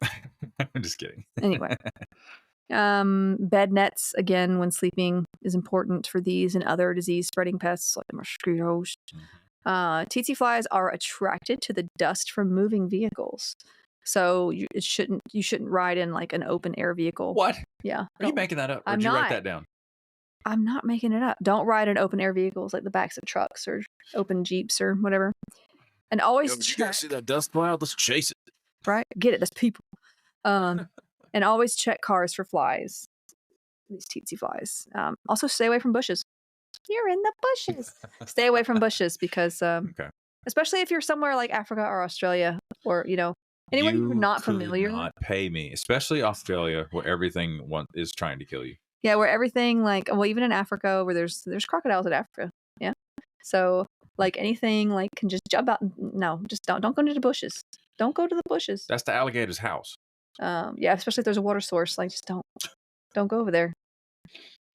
I'm just kidding. Anyway. Bed nets, again, when sleeping is important for these and other disease-spreading pests like mosquitoes. Tsetse flies are attracted to the dust from moving vehicles. So you shouldn't ride in like an open air vehicle. What? Yeah. Are you making that up? Or I'm did you write not. that down? I'm not making it up. Don't ride in open air vehicles like the backs of trucks or open Jeeps or whatever. And always You guys see that dust cloud? Let's chase it. Right? Get it. That's people. And always check cars for flies. These tsetse flies. Also stay away from bushes. You're in the bushes. Stay away from bushes because especially if you're somewhere like Africa or Australia or, anywhere you're not familiar. Not pay me, especially Australia where everything is trying to kill you. Yeah, where everything even in Africa where there's crocodiles in Africa. Yeah. So anything can just jump out. No, just don't go into the bushes. Don't go to the bushes. That's the alligator's house. Yeah, especially if there's a water source. Just don't go over there.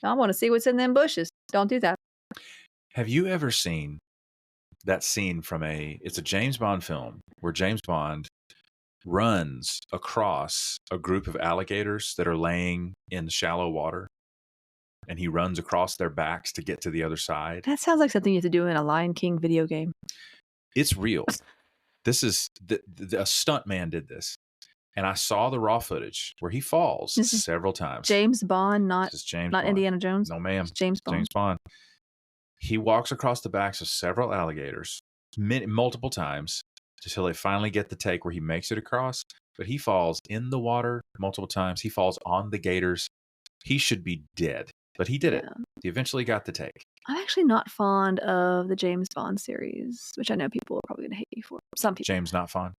I want to see what's in them bushes. Don't do that. Have you ever seen that scene from it's a James Bond film where James Bond runs across a group of alligators that are laying in shallow water, and he runs across their backs to get to the other side? That sounds like something you have to do in a Lion King video game. It's real. This is a stunt man did this, and I saw the raw footage where he falls several times. James Bond, not Bond. Indiana Jones. No, ma'am. It's James Bond. James Bond. He walks across the backs of several alligators multiple times until they finally get the take where he makes it across. But he falls in the water multiple times. He falls on the gators. He should be dead, but he did it. He eventually got the take. I'm actually not fond of the James Bond series, which I know people are probably going to hate you for. Some people. James not fond.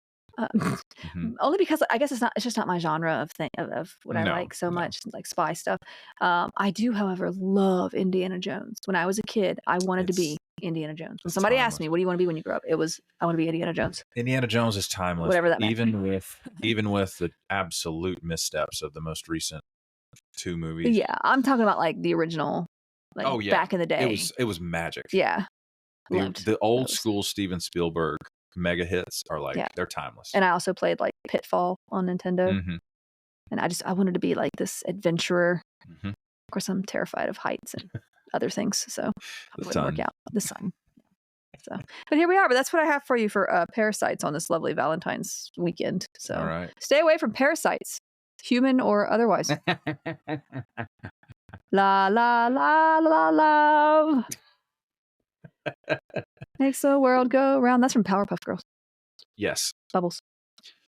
Only because I guess it's just not my genre of what I like so much, like spy stuff. I do, however, love Indiana Jones. When I was a kid, I wanted to be Indiana Jones. When somebody asked me, "What do you want to be when you grow up?" It was, I want to be Indiana Jones. Indiana Jones is timeless. Whatever that meant. even with the absolute missteps of the most recent 2 movies. Yeah, I'm talking about like the original, back in the day. It was magic. Yeah, the old school Steven Spielberg mega hits are they're timeless. And I also played like Pitfall on Nintendo. And I wanted to be like this adventurer. Of course, I'm terrified of heights and other things, so it wouldn't work out. The sun. So, but here we are. But that's what I have for you for Parasites on this lovely Valentine's weekend. So all right. Stay away from parasites, human or otherwise. La la la la love. Makes the world go round. That's from Powerpuff Girls. Yes. Bubbles.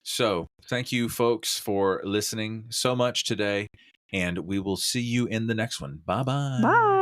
So thank you, folks, for listening so much today, and we will see you in the next one. Bye-bye. Bye.